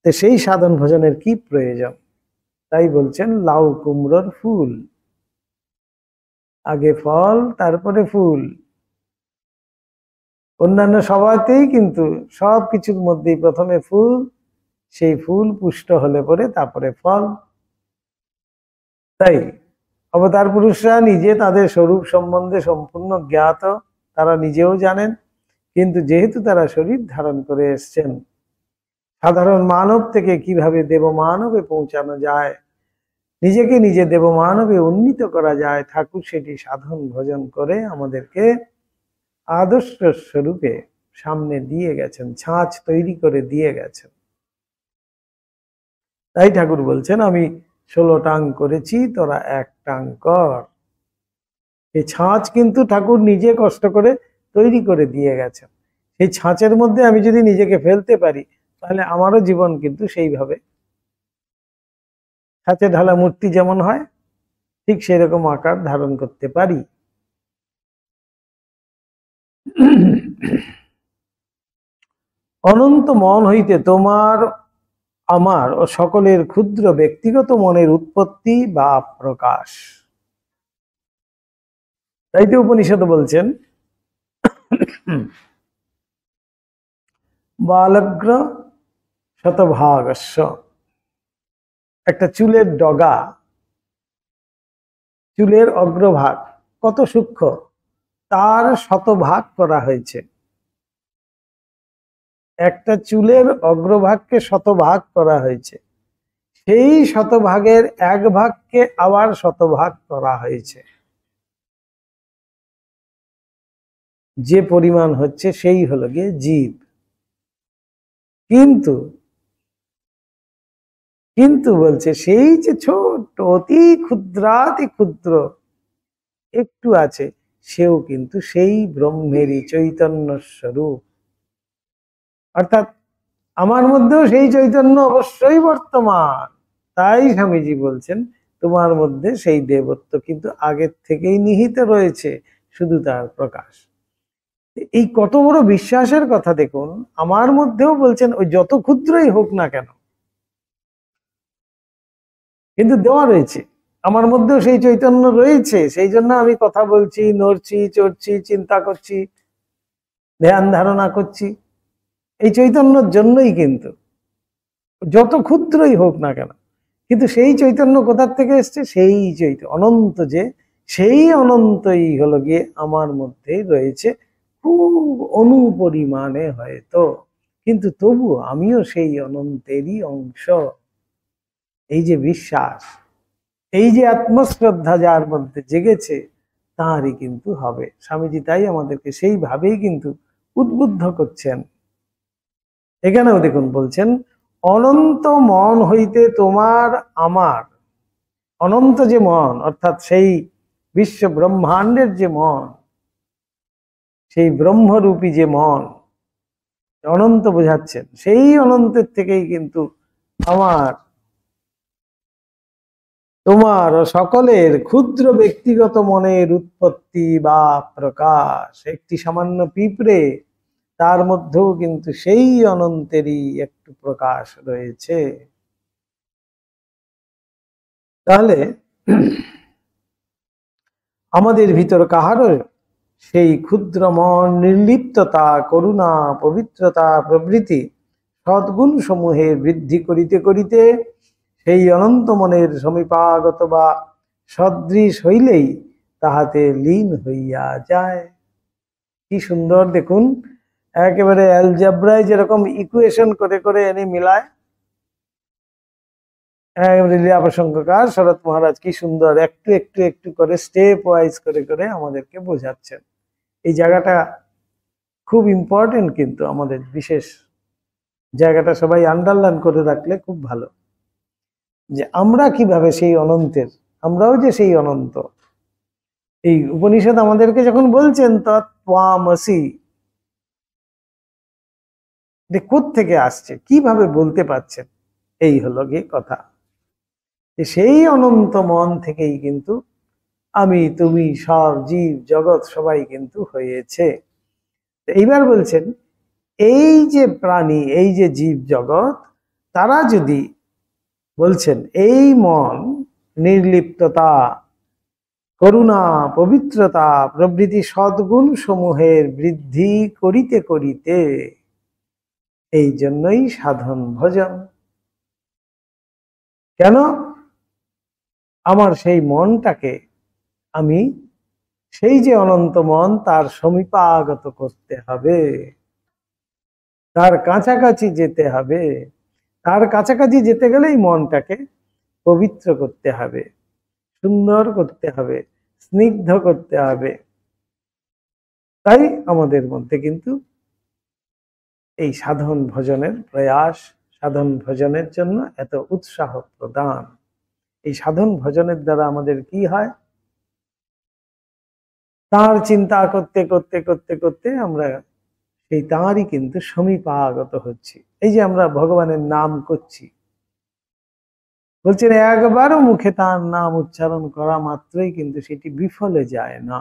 তো সেই সাধন ভজনের কি প্রয়োজন। তাই বলছেন লাউ কুমড়োর ফুল, আগে ফল তারপরে ফুল। অন্যান্য সবাইতেই কিন্তু সব কিছুর মধ্যেই প্রথমে ফুল, সেই ফুল পুষ্ট হলে পরে তারপরে ফল। তাই অবতার পুরুষরা নিজে তাদের স্বরূপ সম্বন্ধে সম্পূর্ণ জ্ঞাত, তারা নিজেও জানেন। কিন্তু যেহেতু তারা শরীর ধারণ করে এসছেন, সাধারণ মানব থেকে কিভাবে দেবমানবে পৌঁছানো যায়, নিজেকে নিজে দেবমানবে উন্নীত করা যায়, ঠাকুর সেটি সাধন ভজন করে আমাদেরকে আদর্শ স্বরূপে সামনে দিয়ে গেছেন, ছাঁচ তৈরি করে দিয়ে গেছেন। তাই ঠাকুর বলছেন আমি 16 টাং করেছি, তোরা 1 টাং কর। এই ছাঁচ কিন্তু ঠাকুর নিজে কষ্ট করে তৈরি করে দিয়ে গেছেন। সেই ছাঁচের মধ্যে আমি যদি নিজেকে ফেলতে পারি, তাহলে আমারও জীবন কিন্তু সেইভাবে ছাঁচে ঢালা মূর্তি যেমন হয় ঠিক সেরকম আকার ধারণ করতে পারি। অনন্ত মন হইতে তোমার আমার ও সকলের ক্ষুদ্র ব্যক্তিগত মনের উৎপত্তি বা প্রকাশ। তাই তো উপনিষদ বলছেন বালগ্র শতভাগস্য, একটা চুলের ডগা, চুলের অগ্রভাগ কত সূক্ষ্ম, তার শতভাগ করা হয়েছে। একটা চুলের অগ্রভাগকে শতভাগ করা হয়েছে, সেই শতভাগের 1 ভাগকে আবার শতভাগ করা হয়েছে। যে পরিমাণ হচ্ছে সেই হলো গিয়ে জীব। কিন্তু কিন্তু বলছে সেই যে ছোট অতি ক্ষুদ্রাতি ক্ষুদ্র একটু আছে, সেও কিন্তু সেই ব্রহ্মেরই চৈতন্য স্বরূপ। অর্থাৎ আমার মধ্যেও সেই চৈতন্য অবশ্যই বর্তমান। তাই স্বামীজি বলছেন তোমার মধ্যে সেই দেবত্ব কিন্তু আগের থেকেই নিহিত রয়েছে, শুধু তার প্রকাশ। এই কত বড় বিশ্বাসের কথা দেখুন। আমার মধ্যেও বলছেন ওই যত ক্ষুদ্রই হোক না কেন, কিন্তু দেওয়া রয়েছে, আমার মধ্যেও সেই চৈতন্য রয়েছে। সেই জন্য আমি কথা বলছি, নড়ছি, চড়ছি, চিন্তা করছি, ধ্যান ধারণা করছি, এই চৈতন্যর জন্যই। কিন্তু যত ক্ষুদ্রই হোক না কেন, কিন্তু সেই চৈতন্য কোথার থেকে এসছে, সেই চৈতন্য অনন্ত, যে সেই অনন্তই হলো গিয়ে আমার মধ্যেই রয়েছে, খুব অনুপরিমাণে হয়তো, কিন্তু তবু আমিও সেই অনন্তেরই অংশ। এই যে বিশ্বাস, এই যে আত্মশ্রদ্ধা যার মধ্যে জেগেছে, তারই কিন্তু হবে। স্বামীজি তাই আমাদেরকে সেইভাবেই কিন্তু উদ্বুদ্ধ করছেন। এখানেও দেখুন বলছেন অনন্ত মন হইতে তোমার আমার, অনন্ত যে মন অর্থাৎ সেই বিশ্ব ব্রহ্মাণ্ডের যে মন, সেই ব্রহ্মরূপী যে মন, অনন্ত বোঝাচ্ছেন, সেই অনন্তের থেকেই কিন্তু আমার তোমার ও সকলের ক্ষুদ্র ব্যক্তিগত মনের উৎপত্তি বা প্রকাশ। একটি সামান্য পিঁপড়ে, তার মধ্যেও কিন্তু সেই অনন্তেরই একটু প্রকাশ রয়েছে। তাহলে আমাদের ভিতর কাহারও সেই ক্ষুদ্র মন, নির্লিপ্ততা, করুণা, পবিত্রতা প্রভৃতি সদ্গুণ সমূহের বৃদ্ধি করিতে করিতে সেই অনন্ত মনের সমীপাগত বা সদৃশ হইলেই তাহাতে লীন হইয়া যায়। কি সুন্দর দেখুন, একেবারে অ্যালজেব্রায় যেরকম ইকুয়েশন করে করে এনে মিলায়, লীলা প্রসঙ্গকার শরৎ মহারাজ কি সুন্দর একটু একটু একটু করে স্টেপ ওয়াইজ করে করে আমাদেরকে বোঝাচ্ছেন। এই জায়গাটা খুব ইম্পর্টেন্ট, কিন্তু আমাদের বিশেষ জায়গাটা সবাই আন্ডারলাইন করে রাখলে খুব ভালো, যে আমরা কিভাবে সেই অনন্তের, আমরাও যে সেই অনন্ত। এই উপনিষদ আমাদেরকে যখন বলছেন তৎত্বামসি, যে কোত্থেকে আসছে, কিভাবে বলতে পারছেন, এই হলো গিয়ে কথা। যে সেই অনন্ত মন থেকেই কিন্তু আমি, তুমি, সব জীব জগৎ সবাই কিন্তু হয়েছে। এইবার বলছেন এই যে প্রাণী, এই যে জীব জগৎ, তারা যদি বলছেন এই মন নির্লিপ্ততা, করুণা, পবিত্রতা প্রভৃতি সদ্গুণ সমূহের বৃদ্ধি করিতে করিতে, এই জন্যই সাধন ভজন। কেন? আমার সেই মনটাকে আমি সেই যে অনন্ত মন তার সমীপাগত করতে হবে, তার কাছাকাছি যেতে হবে। তার কাছাকাছি যেতে গেলেই মনটাকে পবিত্র করতে হবে, সুন্দর করতে হবে, স্নিগ্ধ করতে হবে। তাই আমাদের মধ্যে কিন্তু এই সাধন ভজনের প্রয়াস, সাধন ভজনের জন্য এত উৎসাহ প্রদান। এই সাধন ভজনের দ্বারা আমাদের কি হয়? তার চিন্তা করতে করতে করতে করতে আমরা সেই তাঁরই কিন্তু সমীপাগত হচ্ছি। এই যে আমরা ভগবানের নাম করছি, বলছেন একবারও মুখে তার নাম উচ্চারণ করা মাত্রই কিন্তু সেটি বিফলে যায় না।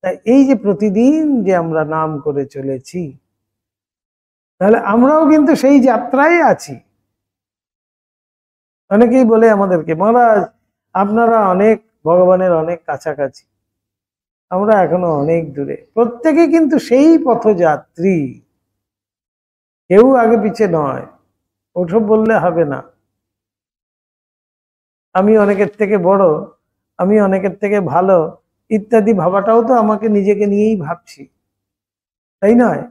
তাই এই যে প্রতিদিন যে আমরা নাম করে চলেছি, তাহলে আমরাও কিন্তু সেই যাত্রায় আছি। অনেকেই বলে আমাদেরকে, মহারাজ আপনারা অনেক ভগবানের অনেক কাছাকাছি, আমরা এখনো অনেক দূরে। প্রত্যেকে কিন্তু সেই পথযাত্রী, কেউ আগে পিছে নয়। ওসব বললে হবে না। আমি অনেকের থেকে বড়, আমি অনেকের থেকে ভালো ইত্যাদি ভাবাটাও তো আমাকে নিজেকে নিয়েই ভাবছি, তাই নয়?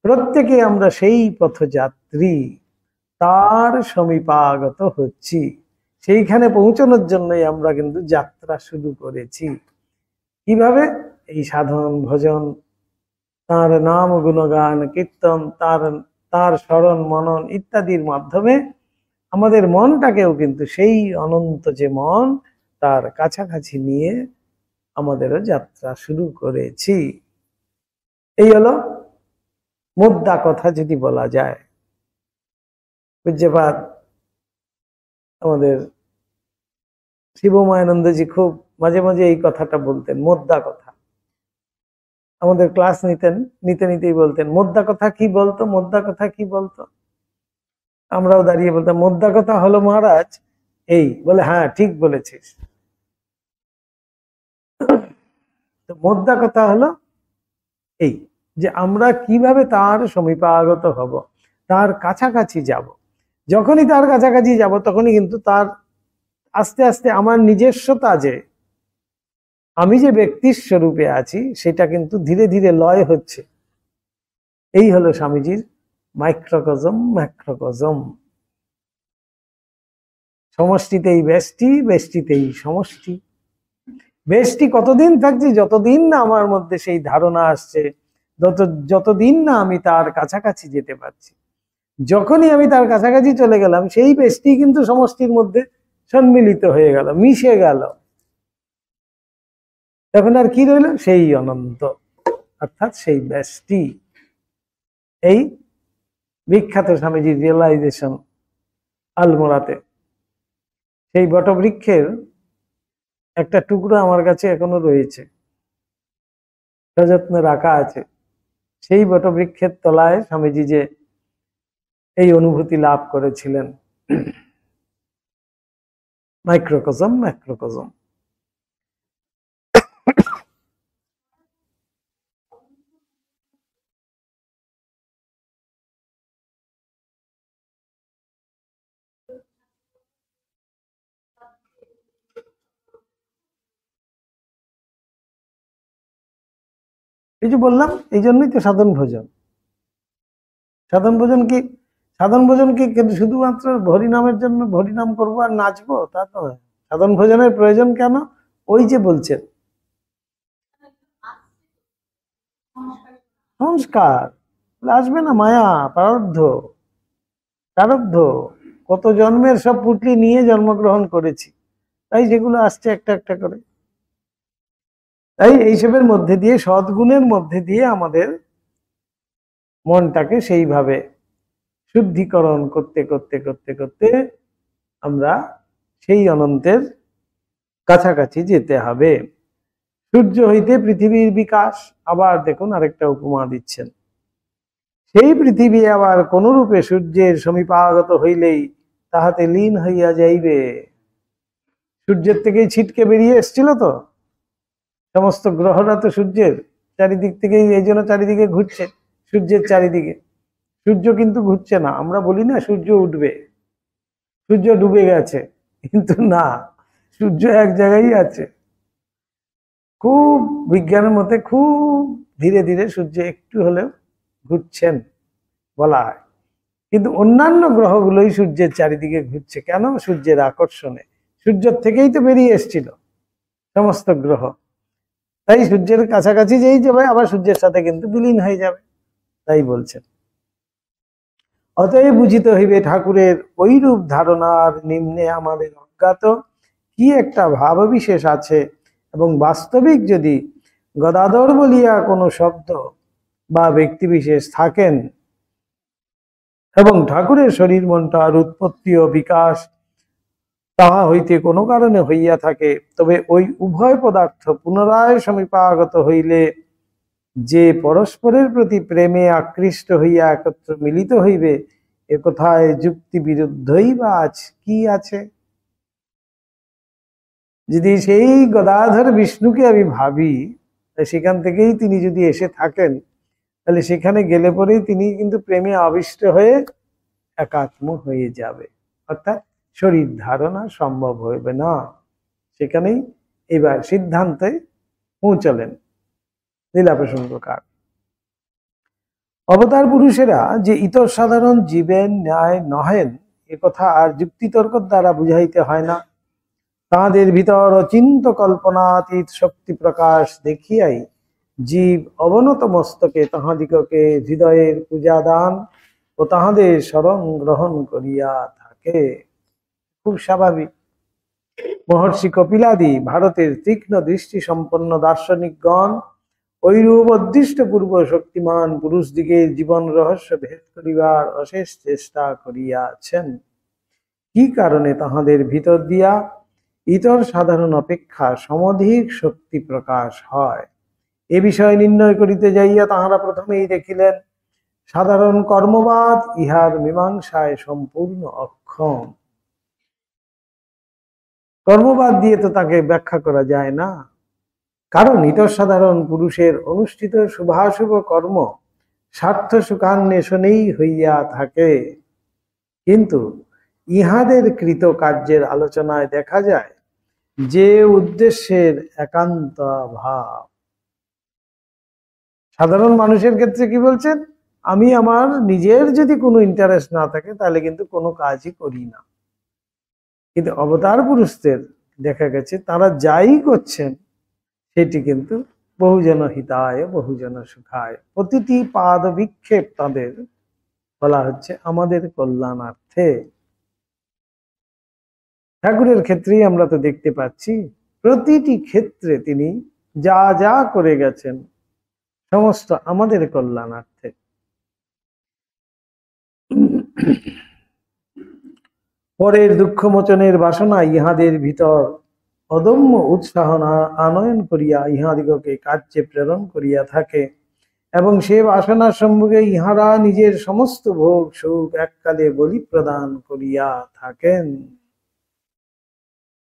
প্রত্যেকে আমরা সেই পথযাত্রী, তার সমীপাগত হচ্ছি। সেইখানে পৌঁছানোর জন্যই আমরা কিন্তু যাত্রা শুরু করেছি। কিভাবে? এই সাধন ভজন, তার নাম গুণগান কীর্তন, তার স্মরণ মনন ইত্যাদির মাধ্যমে আমাদের মনটাকেও কিন্তু সেই অনন্ত যে মন, তার কাছাকাছি নিয়ে আমাদেরও যাত্রা শুরু করেছি। এই হলো মোদ্দা কথা যদি বলা যায়। পূজ্যপাদ আমাদের শিবময়ানন্দজি খুব মাঝে মাঝে এই কথাটা বলতেন, মোদ্দা কথা। আমাদের ক্লাস নিতে নিতেই বলতেন, মোদ্দা কথা কি বলতো, মোদ্দা কথা কি বলতো। আমরাও দাঁড়িয়ে বলতাম, মোদ্দা কথা হলো মহারাজ এই, বলে হ্যাঁ ঠিক বলেছিস। তো মোদ্দা কথা হলো এই, যে আমরা কিভাবে তার সমীপাগত হব, তার কাছাকাছি যাব। যখনই তার কাছাকাছি যাব তখনই কিন্তু তার আস্তে আস্তে আমার নিজস্বতা, যে আমি যে ব্যক্তির স্বরূপে আছি, সেটা কিন্তু ধীরে ধীরে লয় হচ্ছে। এই হলো স্বামীজির মাইক্রোকজম, ম্যাক্রোকজম। সমষ্টিতেই ব্যষ্টি, ব্যষ্টিতেই সমষ্টি। ব্যষ্টি কতদিন থাকছে? যতদিন না আমার মধ্যে সেই ধারণা আসছে, যতদিন না আমি তার কাছাকাছি যেতে পারছি। যখনই আমি তার কাছাকাছি চলে গেলাম, সেই ব্যষ্টি কিন্তু সমষ্টির মধ্যে সম্মিলিত হয়ে গেল, মিশে গেল। তখন আর কি রইল? সেই অনন্ত, অর্থাৎ সেই ব্যষ্টি। এই বিখ্যাত স্বামীজির রিয়েলাইজেশন আলমোড়াতে, সেই বটবৃক্ষের একটা টুকরো আমার কাছে এখনো রয়েছে, সযত্নে রাখা আছে। সেই বটবৃক্ষের তলায় স্বামীজি যে এই অনুভূতি লাভ করেছিলেন, মাইক্রোকজম, ম্যাক্রোকজম। এই যে বললাম, এই জন্যই তো সাধন ভোজন। সাধন ভোজন কি, সাধন ভোজন কি শুধুমাত্র হরিনামের জন্য হরিনাম করবো আর নাচবো, তা তো নয়। সাধন ভোজনের প্রয়োজন কেন? ওই যে বলছেন, সংস্কার, আসবে না মায়া, প্রারব্ধ। প্রারব্ধ কত জন্মের সব পুটলি নিয়ে জন্মগ্রহণ করেছি, তাই যেগুলো আসছে একটা একটা করে। তাই এইসবের মধ্যে দিয়ে, সদ্গুণের মধ্যে দিয়ে আমাদের মনটাকে সেইভাবে শুদ্ধিকরণ করতে করতে করতে করতে আমরা সেই অনন্তের কাছাকাছি যেতে হবে। সূর্য হইতে পৃথিবীর বিকাশ। আবার দেখুন আরেকটা উপমা দিচ্ছেন, সেই পৃথিবী আবার কোন রূপে সূর্যের সমীপাগত হইলেই তাহাতে লীন হইয়া যাইবে। সূর্যের থেকেই ছিটকে বেরিয়ে এসছিল তো, সমস্ত গ্রহরা তো সূর্যের চারিদিক থেকেই, এই জন্য চারিদিকে ঘুরছে, সূর্যের চারিদিকে। সূর্য কিন্তু ঘুরছে না। আমরা বলি না সূর্য উঠবে, সূর্য ডুবে গেছে, কিন্তু না, সূর্য এক জায়গায় আছে। খুব বিজ্ঞানের মতে খুব ধীরে ধীরে সূর্য একটু হলেও ঘুরছেন বলা হয়, কিন্তু অন্যান্য গ্রহগুলোই সূর্যের চারিদিকে ঘুরছে। কেন? সূর্যের আকর্ষণে। সূর্যের থেকেই তো বেরিয়ে এসছিল সমস্ত গ্রহ, তাই সূর্যের কাছাকাছি যেই যাবে আবার সূর্যের সাথে কিন্তু বিলীন হয়ে যাবে। তাই বলছেন, অতএব বুঝিতে হইবে ঠাকুরের ওইরূপ ধারণার নিম্নে আমাদের অজ্ঞাত কি একটা ভাববিশেষ আছে, এবং বাস্তবিক যদি গদাধর বলিয়া কোনো শব্দ বা ব্যক্তিবিশেষ থাকেন, এবং ঠাকুরের শরীর মনটার উৎপত্তি ও বিকাশ তাহা হইতে কোনো কারণে হইয়া থাকে, তবে ওই উভয় পদার্থ পুনরায় সমীপাগত হইলে যে পরস্পরের প্রতি প্রেমে আকৃষ্ট হইয়া একত্র মিলিত হইবে, এ কথায় যুক্তি বিরুদ্ধই বা কি আছে? যদি সেই গদাধর বিষ্ণুকে আমি ভাবি, সেখান থেকেই তিনি যদি এসে থাকেন, তাহলে সেখানে গেলে পরেই তিনি কিন্তু প্রেমে আবিষ্ট হয়ে একাত্ম হয়ে যাবে, অর্থাৎ শরীর ধারণা সম্ভব হবে না। সেখানেই এবার সিদ্ধান্তে পৌঁছলেন লীলা প্রসঙ্গকার। অবতার পুরুষেরা যে ইতর সাধারণ জীবের ন্যায় নহেন, এ কথা আর যুক্তিতর্ক দ্বারা বুঝাইতে হয় না। তাহাদের ভিতর অচিন্ত কল্পনাতীত শক্তি প্রকাশ দেখিয়াই জীব অবনত মস্তকে তাহাদিগকে হৃদয়ের পূজা দান ও তাহাদের শরণ গ্রহণ করিয়া থাকে। খুব স্বাভাবিক। মহর্ষি কপিলাদি ভারতের তীক্ষ্ণ দৃষ্টি সম্পন্ন দার্শনিকগণ ঐরূপ অদৃষ্ট পূর্ব শক্তিমান পুরুষদিগের জীবন রহস্য ভেদ করিবার অশেষ চেষ্টা করিয়াছেন। কি কারণে তাহাদের ভিতর দিয়া ইতর সাধারণ অপেক্ষা সমধিক শক্তি প্রকাশ হয়, এ বিষয় নির্ণয় করিতে যাইয়া তাহারা প্রথমেই দেখিলেন সাধারণ কর্মবাদ ইহার মীমাংসায় সম্পূর্ণ অক্ষম। কর্মবাদ দিয়ে তো তাকে ব্যাখ্যা করা যায় না, কারণ ইতর সাধারণ পুরুষের অনুষ্ঠিত শুভাশুভ কর্ম স্বার্থ সুখান্বেষণেই হইয়া থাকে, কিন্তু ইহাদের কৃত কার্যের আলোচনায় দেখা যায় যে উদ্দেশ্যের একান্ত ভাব। সাধারণ মানুষের ক্ষেত্রে কি বলছেন? আমি আমার নিজের যদি কোনো ইন্টারেস্ট না থাকে তাহলে কিন্তু কোনো কাজই করি না। কিন্তু অবতার পুরুষদের দেখা গেছে তারা যাই করছেন সেটি কিন্তু বহুজন হিতায় বহুজন সুখায়। প্রতিটি পাদ বিক্ষেপ তাদের বলা হচ্ছে আমাদের কল্যাণার্থে। ঠাকুরের ক্ষেত্রেই আমরা তো দেখতে পাচ্ছি, প্রতিটি ক্ষেত্রে তিনি যা যা করে গেছেন সমস্ত আমাদের কল্যাণার্থে। পরের দুঃখ মোচনের বাসনা ইহাদের ভিতর অদম্য উৎসাহ আনয়ন করিয়া ইহাদিগকে কার্যে প্রেরণ করিয়া থাকে, এবং সে বাসনার সম্মুখে ইহারা নিজের সমস্ত ভোগ সুখ এককালে বলি প্রদান করিয়া থাকেন।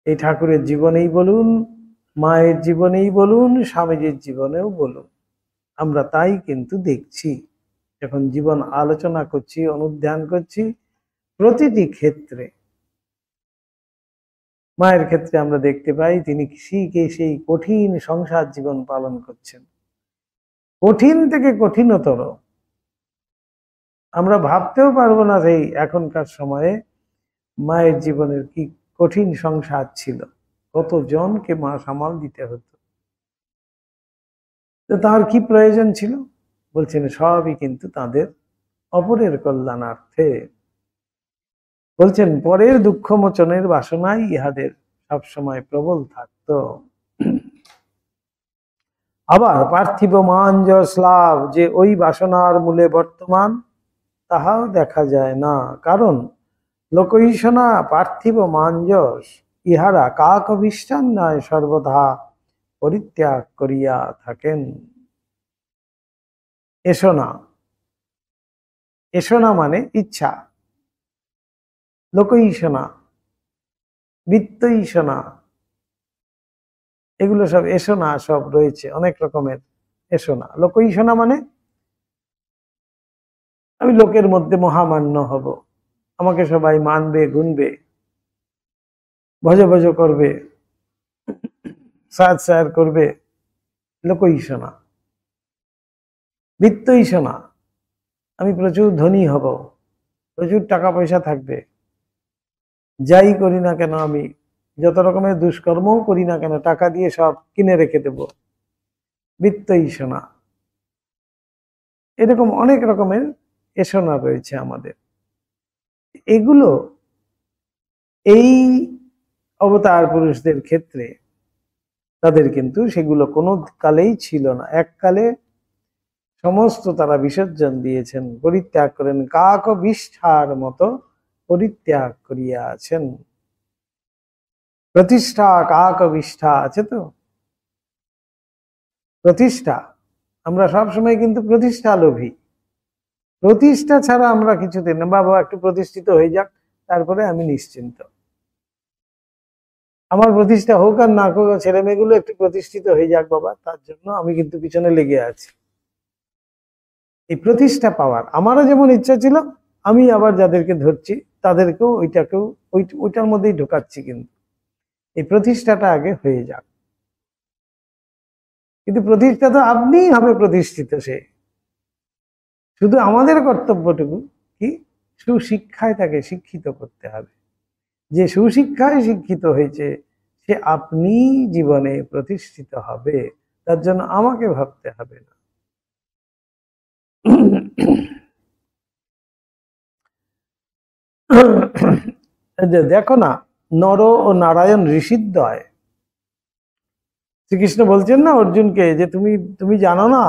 এই ঠাকুরের জীবনেই বলুন, মায়ের জীবনেই বলুন, স্বামীজির জীবনেও বলুন, আমরা তাই কিন্তু দেখছি। যখন জীবন আলোচনা করছি, অনুধ্যান করছি, প্রতিটি ক্ষেত্রে মায়ের ক্ষেত্রে আমরা দেখতে পাই তিনি সেই কঠিন সংসার জীবন পালন করছেন, কঠিন থেকে কঠিনতর। আমরা ভাবতেও পারবো না সেই এখনকার সময়ে মায়ের জীবনের কি কঠিন সংসার ছিল, কত জনকে মা সামাল দিতে হতো। তো তার কি প্রয়োজন ছিল? বলছেন সবই কিন্তু তাদের অপরের কল্যাণার্থে। বলছেন পরের দুঃখ মোচনের বাসনাই ইহাদের সবসময় প্রবল থাকতো। আবার পার্থিব মান যশ লাভ যে ওই বাসনার মূলে বর্তমান, তাহাও দেখা যায় না। কারণ লোকঈশনা পার্থিব মান যশ ইহারা কাক অভিষ্ঠান নয় সর্বদা পরিত্যাগ করিয়া থাকেন। এসনা, এসনা মানে ইচ্ছা, লোকঈশনা, বিত্তঈশনা, এগুলো সব এসনা সব রয়েছে, অনেক রকমের এসনা। লোকঈশনা মানে আমি লোকের মধ্যে মহামান্য হব, আমাকে সবাই মানবে, গুনবে, ভজ ভজ করবে, সাজ সায়ার করবে, লোকঈশনা। বিত্তঈশনা, আমি প্রচুর ধনী হব, প্রচুর টাকা পয়সা থাকবে, যাই করি না কেন, আমি যত রকমের দুষ্কর্মও করি না কেন টাকা দিয়ে সব কিনে রেখে দেব, বিত্তঈশনা। এরকম অনেক রকমের এসনা রয়েছে আমাদের। এগুলো এই অবতার পুরুষদের ক্ষেত্রে তাদের কিন্তু সেগুলো কোনো কালেই ছিল না। এককালে সমস্ত তারা বিসর্জন দিয়েছেন, পরিত্যাগ করেন, কাক বিষ্ঠার মতো পরিত্যাগ করিয়াছেন। প্রতিষ্ঠা কাক বিষ্ঠা আছে তো, প্রতিষ্ঠা, আমরা সবসময় কিন্তু প্রতিষ্ঠা লোভী। প্রতিষ্ঠা ছাড়া আমরা কিছুতে না, বাবা একটু প্রতিষ্ঠিত হয়ে যাক তারপরে আমি নিশ্চিন্ত, আমার প্রতিষ্ঠা হোক আর না হোক, ছেলে মেয়েগুলো একটু প্রতিষ্ঠিত হয়ে যাক বাবা, তার জন্য আমি কিন্তু পিছনে লেগে আছি। এই প্রতিষ্ঠা পাওয়ার আমারও যেমন ইচ্ছা ছিল, আমি আবার যাদেরকে ধরছি তাদেরকেও ওইটাকেও ওইটার মধ্যেই ঢোকাচ্ছি। কিন্তু এই প্রতিষ্ঠাটা আগে হয়ে যাক। কিন্তু প্রতিষ্ঠা তো আপনিই হবে প্রতিষ্ঠিত, সে শুধু আমাদের কর্তব্যটুকু কি, সুশিক্ষায় তাকে শিক্ষিত করতে হবে। যে সুশিক্ষায় শিক্ষিত হয়েছে সে আপনি জীবনে প্রতিষ্ঠিত হবে, তার জন্য আমাকে ভাবতে হবে না। দেখো না, নর ও নারায়ণ ঋষিদ্বয়, শ্রীকৃষ্ণ বলছেন না অর্জুনকে যে তুমি তুমি জানো না,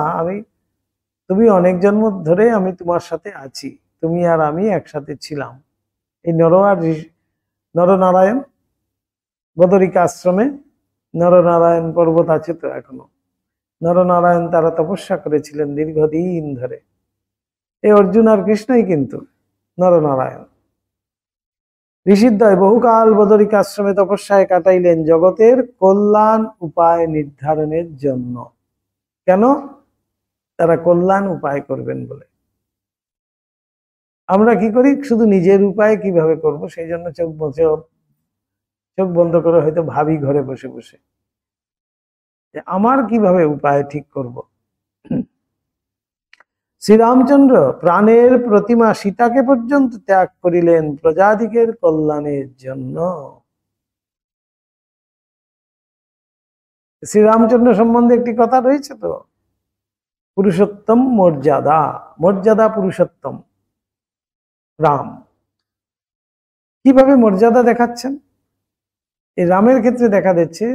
তুমি অনেক জন্ম ধরে আমি তোমার সাথে আছি, তুমি আর আমি একসাথে ছিলাম। এই নরনারায়ণ বদরিকা আশ্রমে নরনারায়ণ পর্বত আছে তো এখনো, নরনারায়ণ তারা তপস্যা করেছিলেন দীর্ঘদিন ধরে। এই অর্জুন আর কৃষ্ণই কিন্তু নরনারায়ণ। ঋষিদ্বয় বহুকাল বদরিকা আশ্রমে তপস্যায় কাটাইলেন জগতের কল্যাণ উপায় নির্ধারণের জন্য। কেন? তারা কল্যাণ উপায় করবেন বলে। আমরা কি করি, শুধু নিজের উপায় কিভাবে করব সেই জন্য চোখ বন্ধ করে হয়তো ভাবি ঘরে বসে বসে যে আমার কিভাবে উপায় ঠিক করব। শ্রীরামচন্দ্র প্রাণের প্রতিমা সীতাকে পর্যন্ত ত্যাগ করিলেন প্রজাদিগের কল্যাণের জন্য। শ্রীরামচন্দ্র সম্বন্ধে একটি কথা রয়েছে তো, পুরুষোত্তম মর্যাদা, মর্যাদা পুরুষোত্তম রাম। কিভাবে মর্যাদা দেখাচ্ছেন? এই রামের ক্ষেত্রে দেখা যাচ্ছে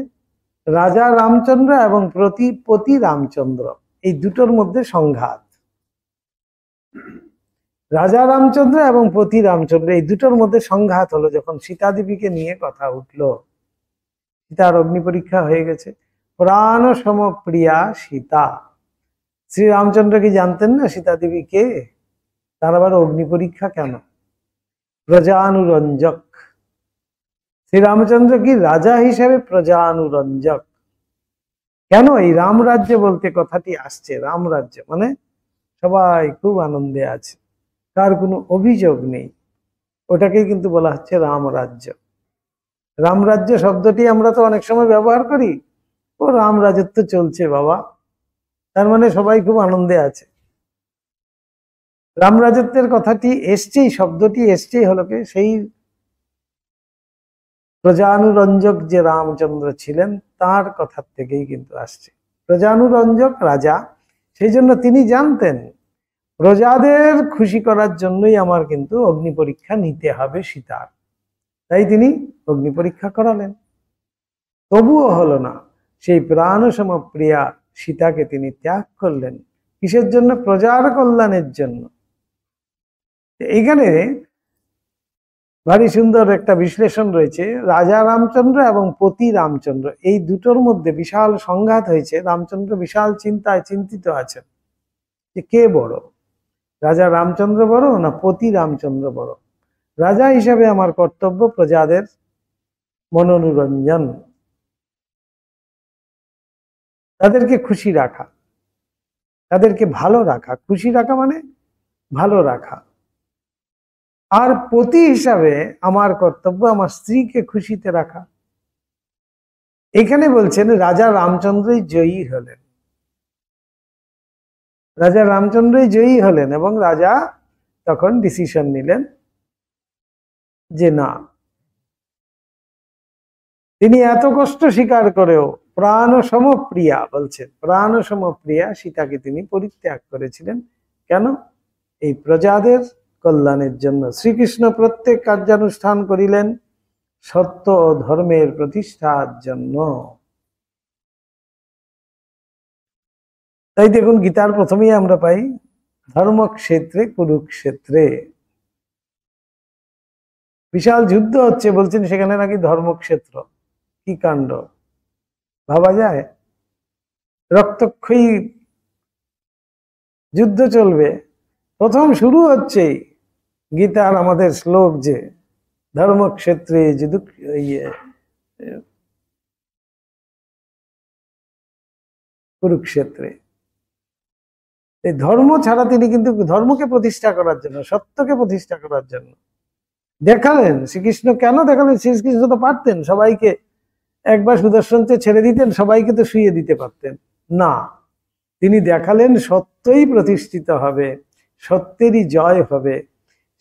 রাজা রামচন্দ্র এবং প্রতিপতি রামচন্দ্র, এই দুটোর মধ্যে সংঘাত। রাজা রামচন্দ্র এবং পতি রামচন্দ্র এই দুটোর মধ্যে সংঘাত হলো যখন সীতা দেবীকে নিয়ে কথা উঠলো। সীতার অগ্নি পরীক্ষা হয়ে গেছে, প্রাণ সমপ্রিয়া সীতা। শ্রীরামচন্দ্র কি জানতেন না সীতা দেবী কে? তার আবার অগ্নি পরীক্ষা কেন? প্রজানুরঞ্জক। শ্রীরামচন্দ্র কি রাজা হিসেবে প্রজানুরঞ্জক। কেন এই রাম রাজ্য বলতে কথাটি আসছে? রাম রাজ্য মানে সবাই খুব আনন্দে আছে, তার কোনো অভিযোগ নেই, ওটাকেই কিন্তু বলা হচ্ছে রাম রাজ্য। রাম রাজ্য শব্দটি আমরা তো অনেক সময় ব্যবহার করি, ও রাম রাজত্ব চলছে বাবা, তার মানে সবাই খুব আনন্দে আছে। রাম রাজত্বের কথাটি এসছেই, শব্দটি এসছেই হলো কি সেই প্রজানুরঞ্জক যে রামচন্দ্র ছিলেন তার কথার থেকেই কিন্তু আসছে। প্রজানুরঞ্জক রাজা, সেই জন্য তিনি জানতেন প্রজাদের খুশি করার জন্যই আমার কিন্তু অগ্নি পরীক্ষা নিতে হবে সীতার। তাই তিনি অগ্নি পরীক্ষা করালেন, তবুও হলো না। সেই প্রাণ সমপ্রিয়া সীতাকে তিনি ত্যাগ করলেন। কিসের জন্য? প্রজার কল্যাণের জন্য। এখানে ভারী সুন্দর একটা বিশ্লেষণ রয়েছে। রাজা রামচন্দ্র এবং পতি রামচন্দ্র, এই দুটোর মধ্যে বিশাল সংঘাত হয়েছে। রামচন্দ্র বিশাল চিন্তায় চিন্তিত আছেন যে কে বড়, রাজা রামচন্দ্র বড় না পতি রামচন্দ্র বড়। রাজা হিসাবে আমার কর্তব্য প্রজাদের মনোরঞ্জন, তাদেরকে খুশি রাখা, তাদেরকে ভালো রাখা। খুশি রাখা মানে ভালো রাখা। আর পতি হিসাবে আমার কর্তব্য আমার স্ত্রীকে খুশিতে রাখা। এখানে বলছেন রাজা রামচন্দ্রই জয়ী হলেন, রাজা রামচন্দ্রই জয়ী হলেন এবং রাজা তখন ডিসিশন নিলেন যে না, তিনি এত কষ্ট স্বীকার করেও প্রাণ সমপ্রিয়া, বলছেন প্রাণ সমপ্রিয়া সীতাকে তিনি পরিত্যাগ করেছিলেন। কেন? এই প্রজাদের কল্যাণের জন্য। শ্রীকৃষ্ণ প্রত্যেক কার্যানুষ্ঠান করিলেন সত্য ও ধর্মের প্রতিষ্ঠার জন্য। তাই দেখুন গীতার প্রথমেই আমরা পাই ধর্মক্ষেত্রে কুরুক্ষেত্রে বিশাল যুদ্ধ হচ্ছে, বলছেন সেখানে নাকি ধর্মক্ষেত্র। কি কাণ্ড, ভাবা যায়? রক্তক্ষয়ী যুদ্ধ চলবে, প্রথম শুরু হচ্ছে গীতার আমাদের শ্লোক যে ধর্মক্ষেত্রে কুরুক্ষেত্রে। এই ধর্ম ছাড়া তিনি কিন্তু ধর্মকে প্রতিষ্ঠা করার জন্য, সত্যকে প্রতিষ্ঠা করার জন্য দেখালেন। শ্রীকৃষ্ণ কেন দেখালেন? শ্রীকৃষ্ণ তো পারতেন সবাইকে একবার সুদর্শনকে ছেড়ে দিতেন, সবাইকে তো শুইয়ে দিতে পারতেন না। তিনি দেখালেন সত্যই প্রতিষ্ঠিত হবে, সত্যেরই জয় হবে।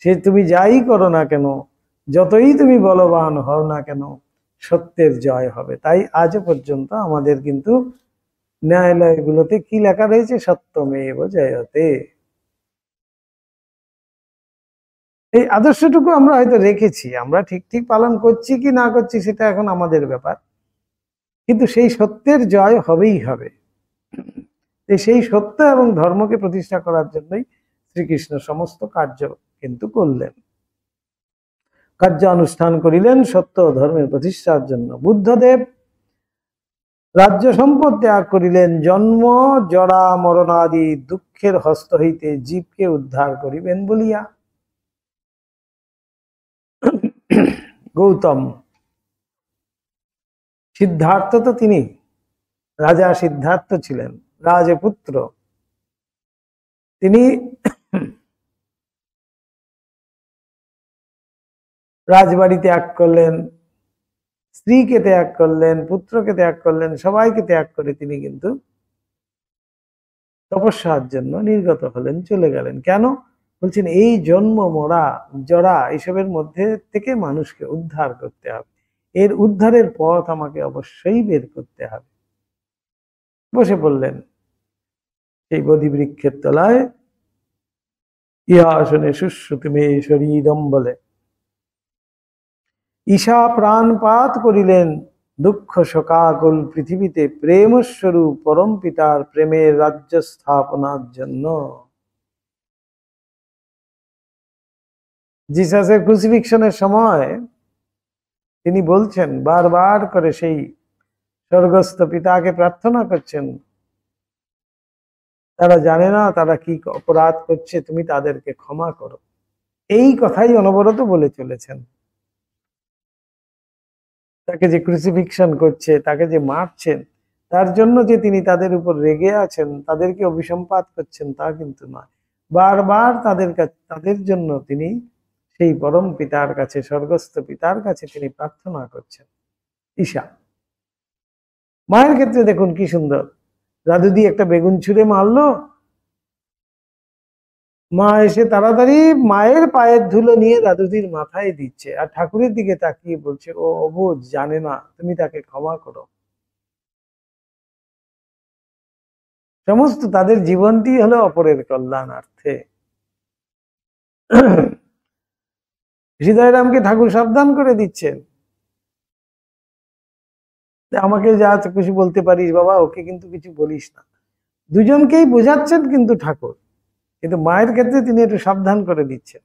সে তুমি যাই করো না কেন, যতই তুমি বলবান হও না কেন, সত্যের জয় হবে। তাই আজও পর্যন্ত আমাদের কিন্তু ন্যায়ালয়গুলোতে কি লেখা রয়েছে? সত্যমেব জয়তে। এই আদর্শটুকু আমরা হয়তো রেখেছি, আমরা ঠিক ঠিক পালন করছি কি না করছি সেটা এখন আমাদের ব্যাপার, কিন্তু সেই সত্যের জয় হবেই হবে। সেই সত্য এবং ধর্মকে প্রতিষ্ঠা করার জন্যই শ্রীকৃষ্ণ সমস্ত কার্য কিন্তু করলেন, কার্যানুষ্ঠান করিলেন সত্য ধর্মের প্রতিষ্ঠার জন্য। বুদ্ধদেব রাজ্য সম্পদ ত্যাগ করিলেন জন্ম জরা মরণাদি দুঃখের হস্ত হইতে জীবকে উদ্ধার করিবেন বলিয়া। গৌতম সিদ্ধার্থ, তো তিনি রাজা সিদ্ধার্থ ছিলেন, রাজপুত্র। তিনি রাজবাড়ি ত্যাগ করলেন, স্ত্রীকে ত্যাগ করলেন, পুত্রকে ত্যাগ করলেন, সবাইকে ত্যাগ করে তিনি কিন্তু তপস্যার জন্য নির্গত হলেন, চলে গেলেন। কেন? বলছেন এই জন্ম মরা জরা এইসবের মধ্যে থেকে মানুষকে উদ্ধার করতে হবে, এর উদ্ধারের পথ আমাকে অবশ্যই বের করতে হবে। বসে পড়লেন সেই বোধি বৃক্ষের তলায়, ইহা আসনে সুশ্রুতি মে শরীরম বলে ঈশা প্রাণপাত করিলেন দুঃখ শোকাকুল পৃথিবীতে প্রেমস্বরূপ পরম পিতার প্রেমের রাজ্য স্থাপনার জন্য। জিসাসের ক্রুসিফিকশনের সময় তিনি বলছেন, বারবার করে সেই স্বর্গস্থ পিতাকে প্রার্থনা করছেন, তারা জানে না তারা কি অপরাধ করছে, তুমি তাদেরকে ক্ষমা করো। এই কথাই অনবরত বলে চলেছেন। তাকে যে ক্রুসিফিকশন করছে, তাকে যে মারছেন, তার জন্য যে তিনি তাদের উপর রেগে আছেন, তাদেরকে অভিসম্পাত করছেন তা কিন্তু নয়। বারবার তাদের জন্য তিনি সেই পরম পিতার কাছে, স্বর্গস্থ পিতার কাছে তিনি প্রার্থনা করছেন। ঈশা মায়ের ক্ষেত্রে দেখুন কি সুন্দর, রাধুদি একটা বেগুন ছুঁড়ে মারলো, মা এসে তাড়াতাড়ি মায়ের পায়ের ধুলো নিয়ে রাধুদির মাথায় দিচ্ছে, আর ঠাকুরের দিকে তাকিয়ে বলছে ও অবুঝ, জানে না, তুমি তাকে ক্ষমা করো। সমস্ত তাদের জীবনটি হলো অপরের কল্যাণার্থে। হৃদয়রামকে ঠাকুর সাবধান করে দিচ্ছেন, আমাকে যা খুশি বলতে পারিস বাবা, ওকে কিন্তু কিছু বলিস না। দুজনকেই বোঝাচ্ছেন কিন্তু ঠাকুর, কিন্তু মায়ের ক্ষেত্রে তিনি একটু সাবধান করে দিচ্ছেন।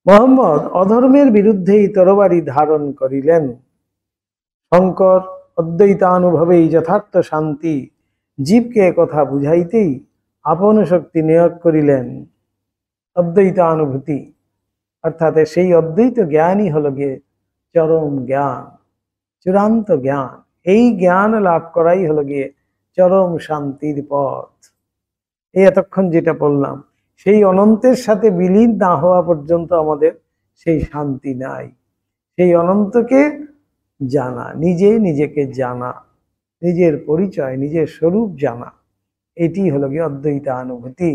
মোহাম্মদ অধর্মের বিরুদ্ধেই তরবারি ধারণ করিলেন। শঙ্কর অদ্বৈতানুভবেই যথার্থ শান্তি, জীবকে কথা বুঝাইতেই আপন শক্তি নিয়োগ করিলেন। অদ্বৈতানুভূতি অর্থাৎ সেই অদ্বৈত জ্ঞানই হলো গিয়ে চরম জ্ঞান, চূড়ান্ত জ্ঞান। এই জ্ঞান লাভ করাই হলো গিয়ে চরম শান্তির পথ। এই এতক্ষণ যেটা বললাম, সেই অনন্তের সাথে বিলীন না হওয়া পর্যন্ত আমাদের সেই শান্তি নাই। সেই অনন্তকে জানা, নিজে নিজেকে জানা, নিজের পরিচয়, নিজের স্বরূপ জানা, এটি হলো গিয়ে অদ্বৈতানুভূতি।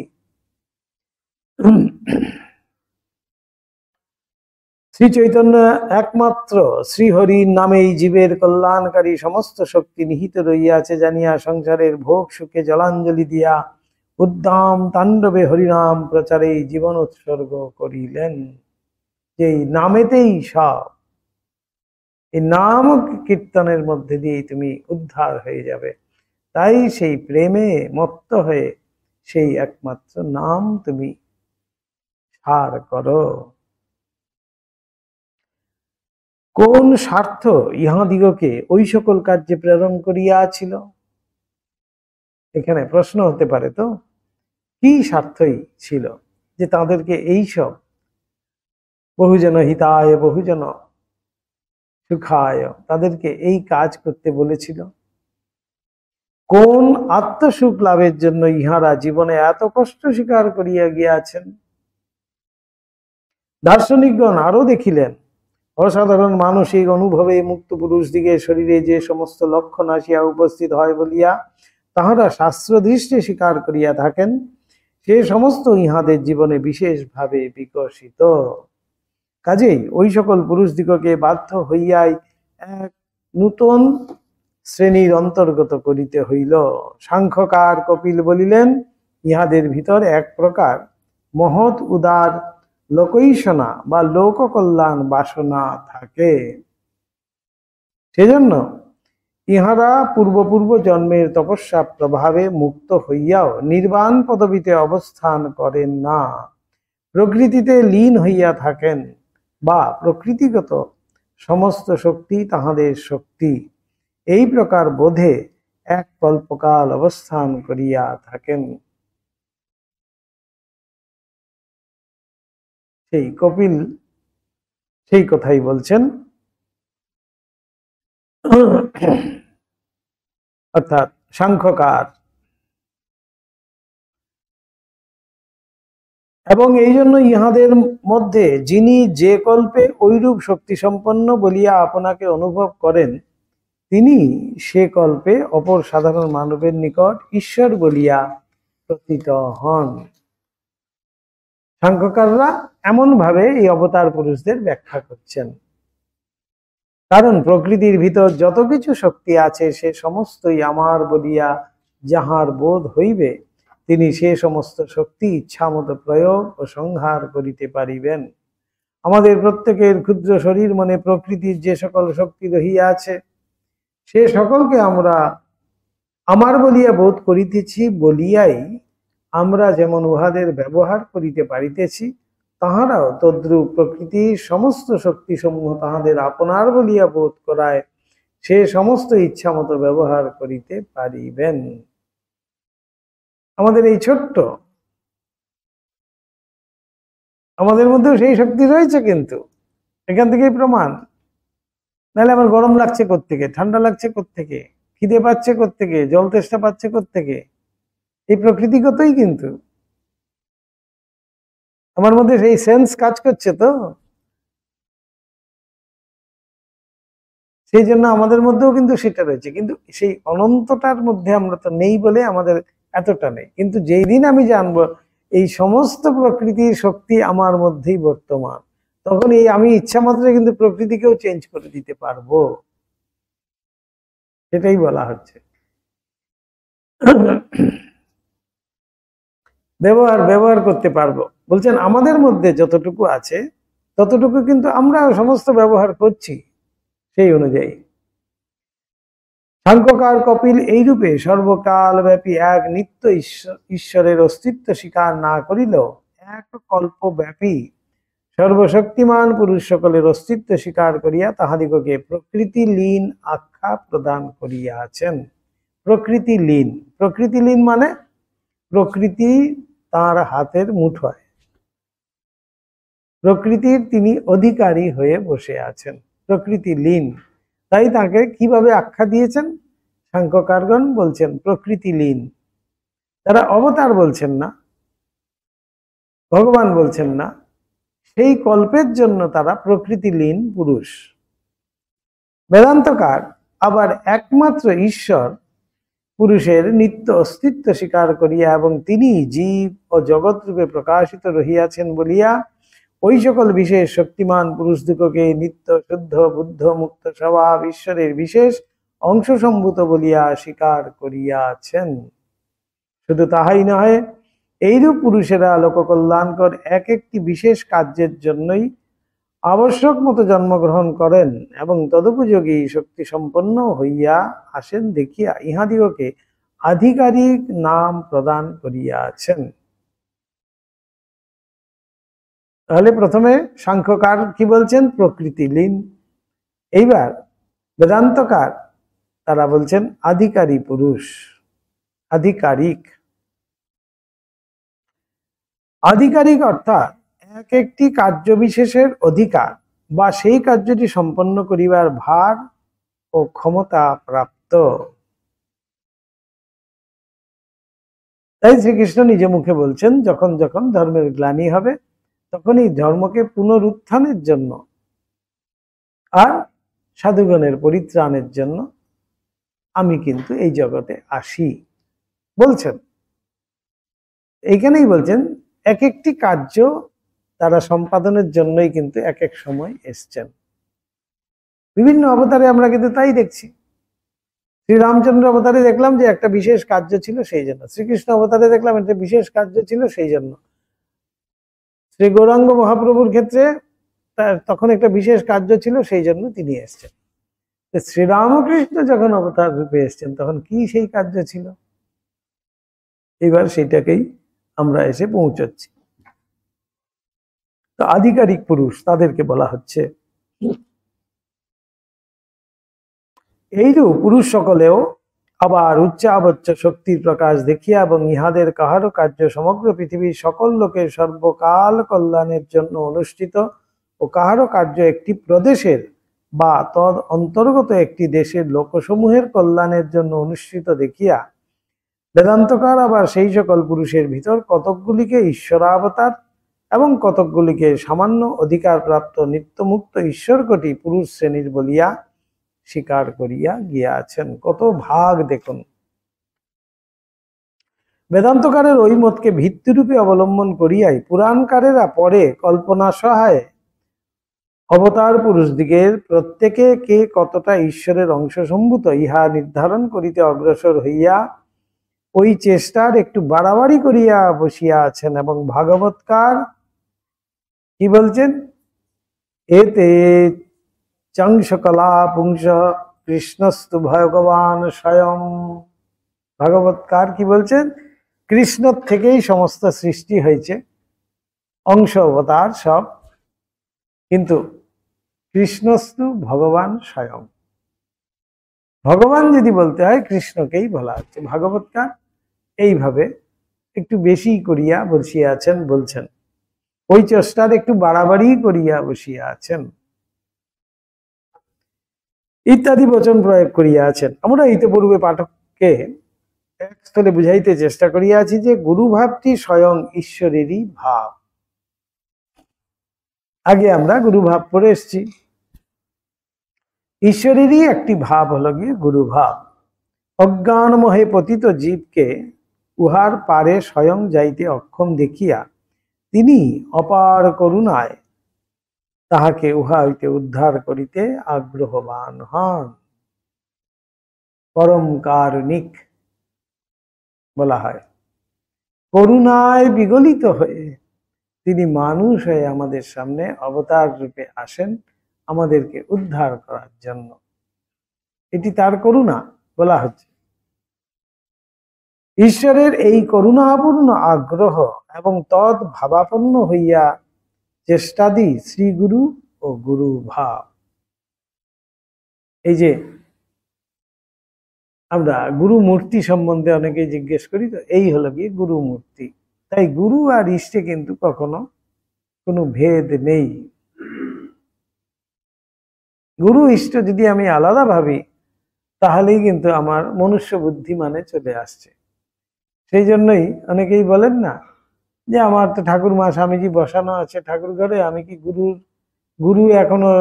শ্রী চৈতন্য একমাত্র শ্রীহরির নামেই জীবের কল্যাণকারী সমস্ত শক্তি নিহিত রইয়াছে জানিয়া সংসারের ভোগ সুখে জলাঞ্জলি দিয়া উদ্দাম তাণ্ডবে হরিনাম প্রচারে জীবন উৎসর্গ করিলেন। যেই নামেতেই সব, এই নাম কীর্তনের মধ্যে দিয়ে তুমি উদ্ধার হয়ে যাবে। তাই সেই প্রেমে মত্ত হয়ে সেই একমাত্র নাম তুমি সার করো। কোন স্বার্থ ইহাদিগকে ওই সকল কার্যে প্রেরণ করিয়াছিল? এখানে প্রশ্ন হতে পারে, তো কি স্বার্থই ছিল যে তাদেরকে এইসব বহুজন হিতায় বহুজন সুখায় তাদেরকে এই কাজ করতে বলেছিল? কোন আত্মসুখ লাভের জন্য ইহারা জীবনে এত কষ্ট স্বীকার করিয়া গিয়াছেন? দার্শনিকগণ আরো দেখিলেন, অসাধারণ মানসিক অনুভবে মুক্ত পুরুষ দিগের শরীরে যে সমস্ত লক্ষণ আসিয়া উপস্থিত হয় বলিয়া তাহারা শাস্ত্র দৃষ্টে স্বীকার করিয়া থাকেন, সে সমস্ত ইহাদের জীবনে বিশেষভাবে বিকশিত। কাজেই ওই সকল পুরুষ দিগকে বাধ্য হইয়াই এক নূতন শ্রেণীর অন্তর্গত করিতে হইল। সাংখ্যকার কপিল বলিলেন, ইহাদের ভিতর এক প্রকার মহৎ উদার লোকৈষণা বা লোক কল্যাণ বাসনা থাকে। সেজন্য ইহারা পূর্ব জন্মের তপস্যা প্রভাবে মুক্ত হইয়াও নির্বাণ পদবীতে অবস্থান করেন না, প্রকৃতিতে লীন হইয়া থাকেন, বা প্রকৃতিগত সমস্ত শক্তি তাহাদের শক্তি, এই প্রকার বোধে এক কল্পকাল অবস্থান করিয়া থাকেন। সেই কপিল সেই কথাই বলছেন, অর্থাৎ সাংখ্যকার। এবং এই জন্য ইহাদের মধ্যে যিনি যে কল্পে ঐরূপ শক্তি সম্পন্ন বলিয়া আপনাকে অনুভব করেন, তিনি সে কল্পে অপর সাধারণ মানবের নিকট ঈশ্বর বলিয়া প্রতীত হন। সাংখ্যকাররা এমন ভাবে এই অবতার পুরুষদের ব্যাখ্যা করছেন, কারণ প্রকৃতির ভিতর যত কিছু শক্তি আছে সে সমস্তই আমার বলিয়া যাহার বোধ হইবে, তিনি সে সমস্ত শক্তি ইচ্ছামতো প্রয়োগ ও সংহার করিতে পারিবেন। আমাদের প্রত্যেকের ক্ষুদ্র শরীর মনে প্রকৃতির যে সকল শক্তি রহিয়া আছে, সে সকলকে আমরা আমার বলিয়া বোধ করিতেছি বলিয়াই আমরা যেমন উহাদের ব্যবহার করিতে পারিতেছি, তাহারাও তদ্রূপ প্রকৃতির সমস্ত শক্তি সমূহ তাহাদের আপনার বলিয়া বোধ করায় সে সমস্ত ইচ্ছা মতো ব্যবহার করিতে পারিবেন। আমাদের এই ছোট্ট, আমাদের মধ্যেও সেই শক্তি রয়েছে, কিন্তু এখান থেকেই প্রমাণ। নাহলে আমার গরম লাগছে কোত্থেকে, ঠান্ডা লাগছে কোত্থেকে, খিদে পাচ্ছে কোত্থেকে, জল তেষ্টা পাচ্ছে কোত্থেকে? এই প্রকৃতিগতই। কিন্তু আমার মধ্যে সেই সেন্স কাজ করছে, তো সেই জন্য আমাদের মধ্যেও কিন্তু সেটা রয়েছে, কিন্তু সেই অনন্তটার মধ্যে আমরা তো নেই বলে আমাদের এতটা নেই। কিন্তু যেই দিন আমি জানবো এই সমস্ত প্রকৃতির শক্তি আমার মধ্যেই বর্তমান, তখন এই আমি ইচ্ছা মাত্রে কিন্তু প্রকৃতিকেও চেঞ্জ করে দিতে পারবো। সেটাই বলা হচ্ছে। ব্যবহার করতে পারবো বলছেন, আমাদের মধ্যে যতটুকু আছে ততটুকু কিন্তু আমরা সমস্ত ব্যবহার করছি সেই অনুযায়ী। সাংখ্যকার কপিল এইরূপে সর্বকাল ব্যাপী এক নিত্য ঈশ্বরের অস্তিত্ব স্বীকার না করিলেও এক কল্প ব্যাপী সর্বশক্তিমান পুরুষ সকলের অস্তিত্ব স্বীকার করিয়া তাহাদিগকে প্রকৃতি লীন আখ্যা প্রদান করিয়াছেন। প্রকৃতি লীন, প্রকৃতি লীন মানে প্রকৃতি তার হাতের মুঠোয়, প্রকৃতির তিনি অধিকারী হয়ে বসে আছেন, প্রকৃতি লীন। তাই তাকে কিভাবে আখ্যা দিয়েছেন? সাংখ্যকারগণ বলছেন প্রকৃতি লীন। তারা অবতার বলছেন না, ভগবান বলছেন না, সেই কল্পের জন্য তারা প্রকৃতি লীন পুরুষ। বেদান্তকার আবার একমাত্র ঈশ্বর পুরুষের নিত্য অস্তিত্ব স্বীকার করিয়া এবং তিনি জীব ও জগৎ রূপে প্রকাশিত রহিয়াছেন বলিয়া ওই সকল বিশেষ শক্তিমান পুরুষদিগকে নিত্য শুদ্ধ বুদ্ধ মুক্ত স্বভাব ঈশ্বরের বিশেষ অংশ সম্ভূত বলিয়া স্বীকার করিয়াছেন। শুধু তাহাই নহে, এইরূপ পুরুষেরা লোককল্যাণকর এক একটি বিশেষ কার্যের জন্যই আবশ্যক মতো জন্মগ্রহণ করেন এবং তদুপযোগী শক্তি সম্পন্ন হইয়া আসেন দেখিয়া ইহাদিগকে আধিকারিক নাম প্রদান করিয়াছেন। তাহলে প্রথমে সাংখ্যকার কি বলছেন? প্রকৃতি লীন। এইবার বেদান্তকার তারা বলছেন আধিকারী পুরুষ, আধিকারিক। আধিকারিক অর্থাৎ এক একটি কার্য বিশেষের অধিকার বা সেই কার্যটি সম্পন্ন করিবার ভার ও ক্ষমতা প্রাপ্ত। তাই শ্রীকৃষ্ণ নিজে মুখে বলছেন, যখন যখন ধর্মের গ্লানি হবে তখন এই ধর্মকে পুনরুত্থানের জন্য আর সাধুগণের পরিত্রাণের জন্য আমি কিন্তু এই জগতে আসি বলছেন। এইখানেই বলছেন এক একটি কার্য তারা সম্পাদনের জন্যই কিন্তু এক এক সময় এসছেন। বিভিন্ন অবতারে আমরা কিন্তু তাই দেখছি। শ্রীরামচন্দ্র অবতারে দেখলাম যে একটা বিশেষ কার্য ছিল সেই জন্য, শ্রীকৃষ্ণ অবতারে দেখলাম একটা বিশেষ কার্য ছিল সেই জন্য, শ্রী গৌরাঙ্গ মহাপ্রভুর ক্ষেত্রে তার তখন একটা বিশেষ কার্য ছিল সেই জন্য তিনি এসছেন। শ্রীরামকৃষ্ণ যখন অবতার রূপে এসছেন তখন কি সেই কার্য ছিল? এবার সেইটাকেই আমরা এসে পৌঁছচ্ছি। তো আধিকারিক পুরুষ তাদেরকে বলা হচ্ছে। এইরূপ পুরুষ সকলেও আবার উচ্চাবচ্চ শক্তির প্রকাশ দেখিয়া এবং ইহাদের কাহারও কার্য সমগ্র পৃথিবীর সকল লোকের সর্বকাল কল্যাণের জন্য অনুষ্ঠিত ও কাহারও কার্য একটি প্রদেশের বা তদ অন্তর্গত একটি দেশের লোকসমূহের কল্যাণের জন্য অনুষ্ঠিত দেখিয়া বেদান্তকার আবার সেই সকল পুরুষের ভিতর কতকগুলিকে ঈশ্বরাবতার এবং কতকগুলিকে সামান্য অধিকার প্রাপ্ত নিত্যমুক্ত ঈশ্বরকটি পুরুষ শ্রেণীর বলিয়া স্বীকার করিয়া গিয়াছেন। কত ভাগ দেখুন। বেদান্তকারের ওই মতকে ভিত্তিরূপে অবলম্বন করিয়াই পুরাণকারেরা পরে কল্পনা সহায়ে অবতার পুরুষদিগের প্রত্যেকে কে কতটা ঈশ্বরের অংশ সম্ভূত ইহা নির্ধারণ করিতে অগ্রসর হইয়া ওই চেষ্টার একটু বাড়াবাড়ি করিয়া বসিয়া আছেন। এবং ভাগবতকার কি বলছেন? এতে চংসকলা পুংস কৃষ্ণস্তু ভগবান স্বয়ং। ভাগবতকার কি বলছেন? কৃষ্ণ থেকেই সমস্ত সৃষ্টি হয়েছে, অংশ অবতার সব, কিন্তু কৃষ্ণস্তু ভগবান স্বয়ং। ভগবান যদি বলতে হয় কৃষ্ণকেই বলা হচ্ছে। ভাগবতকার এইভাবে একটু বেশি করিয়া বসিয়া আছেন, বলছেন ওই চেষ্টার একটু বাড়াবাড়ি করিয়া বসিয়া আছেন ইত্যাদি বচন প্রয়োগ করিয়া আছেন। আমরা ইতিপূর্বে পাঠককে এক স্থলে বুঝাইতে চেষ্টা করিয়াছি যে গুরু ভাবটি স্বয়ং ঈশ্বরেরই ভাব। আগে আমরা গুরু ভাব পড়ে এসছি। ঈশ্বরেরই একটি ভাব হলো গিয়ে গুরু ভাব। অজ্ঞানমোহে পতিত জীবকে উহার পারে স্বয়ং যাইতে অক্ষম দেখিয়া তিনি অপার করুণায় তাহাকে উহা হইতে উদ্ধার করিতে আগ্রহবান হন। পরম কারুণিক বলা হয়। করুণায় বিগলিত হয়ে তিনি মানুষ হয়ে আমাদের সামনে অবতার রূপে আসেন আমাদেরকে উদ্ধার করার জন্য। এটি তার করুণা বলা হচ্ছে। ঈশ্বরের এই করুণাপূর্ণ আগ্রহ এবং তদ ভাবাপন্ন হইয়া চেষ্টাদি শ্রীগুরু ও গুরু ভাব। এই যে আমরা গুরু মূর্তি সম্বন্ধে অনেকেই জিজ্ঞেস করি, তো এই হলো কি গুরু মূর্তি। তাই গুরু আর ইষ্টে কিন্তু কখনো কোনো ভেদ নেই। গুরু ইষ্ট যদি আমি আলাদা ভাবি তাহলেই কিন্তু আমার মনুষ্য বুদ্ধি মানে চলে আসছে। সেই জন্যই অনেকেই বলেন না যে আমার তো ঠাকুর মা স্বামীজি বসানো আছে ঠাকুর ঘরে, আমি কি গুরু এখনো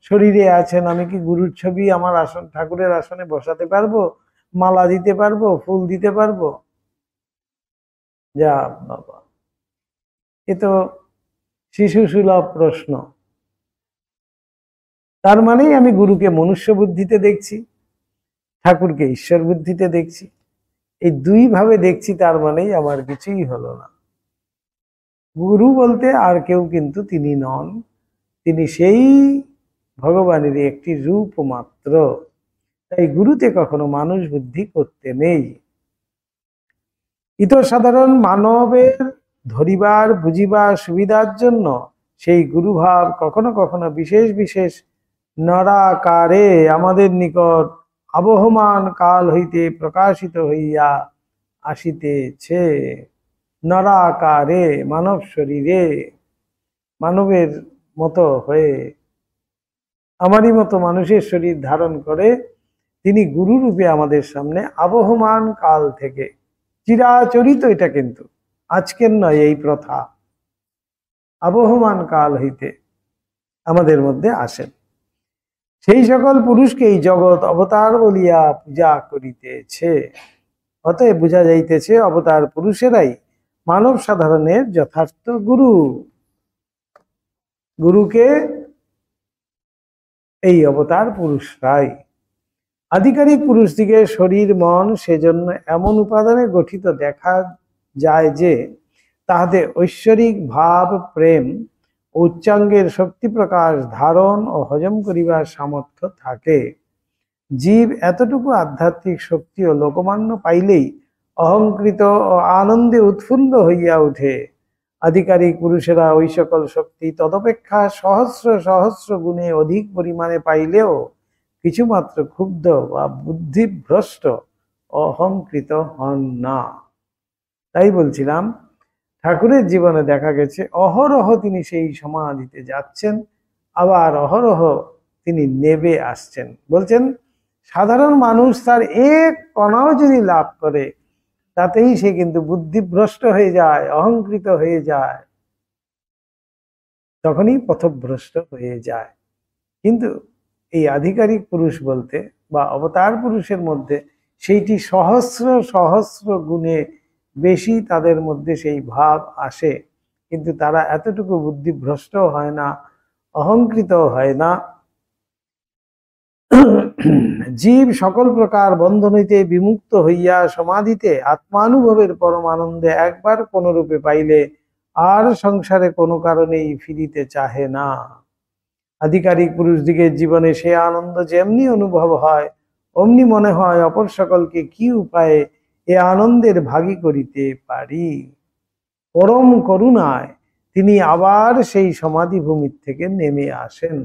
শরীরে আছেন, আমি কি গুরুর ছবি আমার আসন ঠাকুরের আসনে বসাতে পারবো, মালা দিতে পারবো, ফুল দিতে পারবো? যা বাবা, এ তো শিশু সুলভ প্রশ্ন। তার মানেই আমি গুরুকে মনুষ্য বুদ্ধিতে দেখছি, ঠাকুরকে ঈশ্বর বুদ্ধিতে দেখছি। এই দুই ভাবে দেখছি, তার মানেই আমার কিছুই হলো না। গুরু বলতে আর কেউ কিন্তু তিনি নন, তিনি সেই ভগবানের একটি রূপ মাত্র। তাই গুরুতে কখনো মানুষ বুদ্ধি করতে নেই। ইতর সাধারণ মানবের ধরিবার বুঝিবার সুবিধার জন্য সেই গুরুভাব কখনো কখনো বিশেষ বিশেষ নরাকারে আমাদের নিকট আবহমান কাল হইতে প্রকাশিত হইয়া আসিতেছে। নরাকারে মানব শরীরে, মানবের মতো হয়ে, আমারই মতো মানুষের শরীর ধারণ করে তিনি গুরু রূপে আমাদের সামনে আবহমান কাল থেকে, চিরাচরিত এটা কিন্তু আজকের নয় এই প্রথা, আবহমান কাল হইতে আমাদের মধ্যে আসেন। সেই সকল পুরুষকে এই জগৎ অবতার বলিয়া পূজা করিতেছে। অতএব বোঝা যাইতেছে অবতার পুরুষেরাই মানব সাধারণের যথার্থ গুরু। গুরুকে এই অবতার পুরুষরাই। আধিকারিক পুরুষদিকে শরীর মন সেজন্য এমন উপাদানে গঠিত দেখা যায় যে তাহাতে ঐশ্বরিক ভাব প্রেম উচ্চাঙ্গের শক্তি প্রকাশ ধারণ ও হজম করিবার সামর্থ্য থাকে। জীব এতটুকু আধ্যাত্মিক শক্তি ও লোকমান্য পাইলেই অহংকৃত ও আনন্দে উৎফুল্ল হইয়া উঠে। আধিকারিক পুরুষেরা ওই সকল শক্তি তদপেক্ষা সহস্র সহস্র গুণে অধিক পরিমাণে পাইলেও কিছুমাত্র ক্ষুব্ধ বা বুদ্ধিভ্রষ্ট অহংকৃত হন না। তাই বলছিলাম, ঠাকুরের জীবনে দেখা গেছে অহরহ তিনি সেই সমাধিতে যাচ্ছেন, আবার অহরহ তিনি নেবে আসছেন। বলছেন সাধারণ মানুষ তার এক কণাও যদি লাভ করে তাতেই সে কিন্তু বুদ্ধিভ্রষ্ট হয়ে যায়, অহংকৃত হয়ে যায়, তখনই পথভ্রষ্ট হয়ে যায়। কিন্তু এই আধিকারিক পুরুষ বলতে বা অবতার পুরুষের মধ্যে সেইটি সহস্র সহস্র গুণে বেশি তাদের মধ্যে সেই ভাব আসে, কিন্তু তারা এতটুকু বুদ্ধিভ্রষ্ট হয় না, অহংকৃত হয় না। জীব সকল প্রকার বন্ধন হইতে বিমুক্ত হইয়া সমাধিতে আত্মানুভবের পরম আনন্দে একবার কোন রূপে পাইলে আর সংসারে কোনো কারণেই ফিরিতে চাহে না। আধিকারিক পুরুষদিগের জীবনে সে আনন্দ যেমনি অনুভব হয় অমনি মনে হয় অপর সকলকে কি উপায়ে এ আনন্দের ভাগী করিতে পারি। পরম করুণায় তিনি আবার সেই সমাধি ভূমির থেকে নেমে আসেন।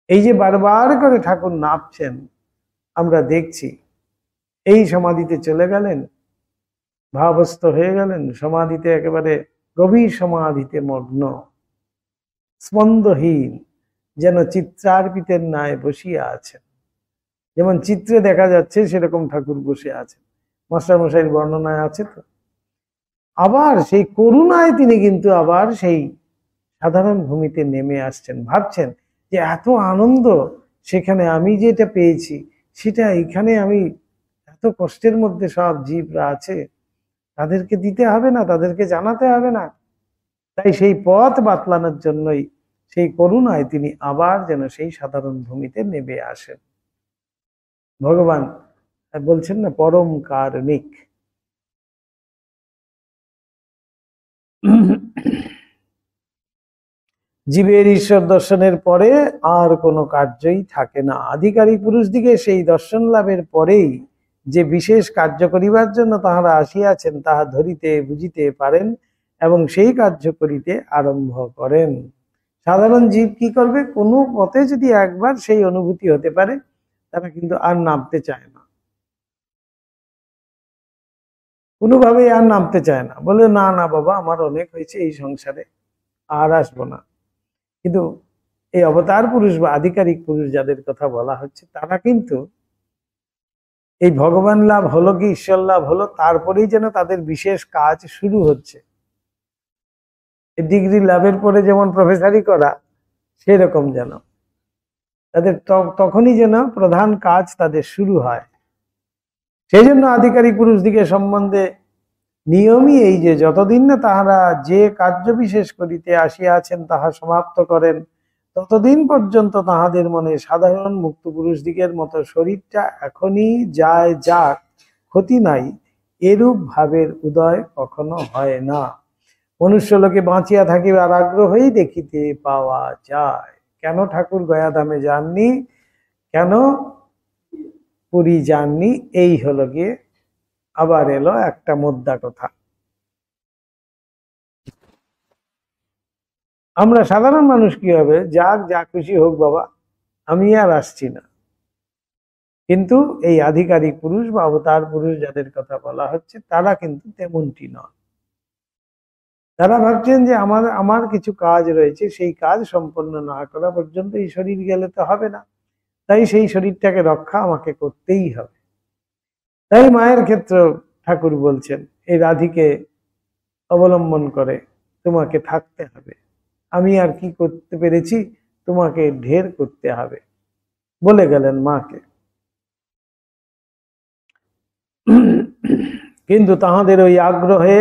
এই যে বারবার করে ঠাকুর নামছেন আমরা দেখছি, এই সমাধিতে চলে গেলেন, ভাবস্থ হয়ে গেলেন, সমাধিতে একেবারে গভীর সমাধিতে মগ্ন, স্পন্দহীন, যেন চিত্রার্পিতের ন্যায় বসিয়া আছেন। যেমন চিত্রে দেখা যাচ্ছে সেরকম ঠাকুর বসে আছেন, মাস্টারমশাইয়ের বর্ণনায় আছে। তো আবার সেই করুণায় তিনি কিন্তু আবার সেই সাধারণ ভূমিতে নেমে আসছেন। ভাবছেন যে এত আনন্দ সেখানে আমি যেটা পেয়েছি সেটা এখানে আমি এত কষ্টের মধ্যে সব জীবরা আছে, তাদেরকে দিতে হবে না, তাদেরকে জানাতে হবে না। তাই সেই পথ বাতলানোর জন্যই সেই করুণায় তিনি আবার যেন সেই সাধারণ ভূমিতে নেমে আসেন। ভগবান বলছেন না পরম কারণিক। জীবের ঈশ্বর দর্শনের পরে আর কোনো কার্যই থাকে না। আধিকারিক পুরুষ দিকে সেই দর্শন লাভের পরেই যে বিশেষ কার্য করিবার জন্য তাহারা আসিয়াছেন তাহা ধরিতে বুঝিতে পারেন এবং সেই কার্য করিতে আরম্ভ করেন। সাধারণ জীব কি করবে? কোনো পথে যদি একবার সেই অনুভূতি হতে পারে, তারা কিন্তু আর নামতে চায় না, কোনোভাবেই আর নামতে চায় না, বলে না না বাবা, আমার অনেক হয়েছে এই সংসারে, আর আসবো না। কিন্তু এই অবতার পুরুষ বা আধিকারিক পুরুষ যাদের কথা বলা হচ্ছে, তারা কিন্তু এই ভগবান লাভ হলো কি ঈশ্বর লাভ হলো, তারপরেই যেন তাদের বিশেষ কাজ শুরু হচ্ছে। ডিগ্রি লাভের পরে যেমন প্রফেসরি করা, সেরকম যেন তাদের তখনই যেন প্রধান কাজ তাদের শুরু হয়। সেই জন্য আধিকারিক পুরুষ দিকে সম্বন্ধে নিয়মই এই যে যতদিন না তাহারা যে কার্য বিশেষ করিতে আসিয়াছেন তাহা সমাপ্ত করেন, ততদিন পর্যন্ত তাহাদের মনে সাধারণ মুক্ত পুরুষ দিকের মতো শরীরটা এখনই যায় যাক, ক্ষতি নাই, এরূপ ভাবের উদয় কখনো হয় না। মনুষ্যলোকে বাঁচিয়া থাকিবার আগ্রহই দেখিতে পাওয়া যায়। কেন ঠাকুর গয়াধামে যাননি, কেন পুরী যাননি, এই হলো গিয়ে আবার এলো একটা মোদ্দা কথা। আমরা সাধারণ মানুষ কি হবে, যাক যা খুশি হোক বাবা, আমি আর আসছি না। কিন্তু এই আধিকারিক পুরুষ বা অবতার পুরুষ যাদের কথা বলা হচ্ছে, তারা কিন্তু তেমনটি নয়। তারা ভাবছেন যে আমার আমার কিছু কাজ রয়েছে, সেই কাজ সম্পন্ন না করা পর্যন্ত এই শরীর গেলে তো হবে না, তাই সেই শরীরটাকে রক্ষা আমাকে করতেই হবে। তাই মায়ের ক্ষেত্রে ঠাকুর বলছেন, এই রাধিকে অবলম্বন করে তোমাকে থাকতে হবে, আমি আর কি করতে পেরেছি, তোমাকে ঢের করতে হবে, বলে গেলেন মাকে। কিন্তু তাহাদের ওই আগ্রহে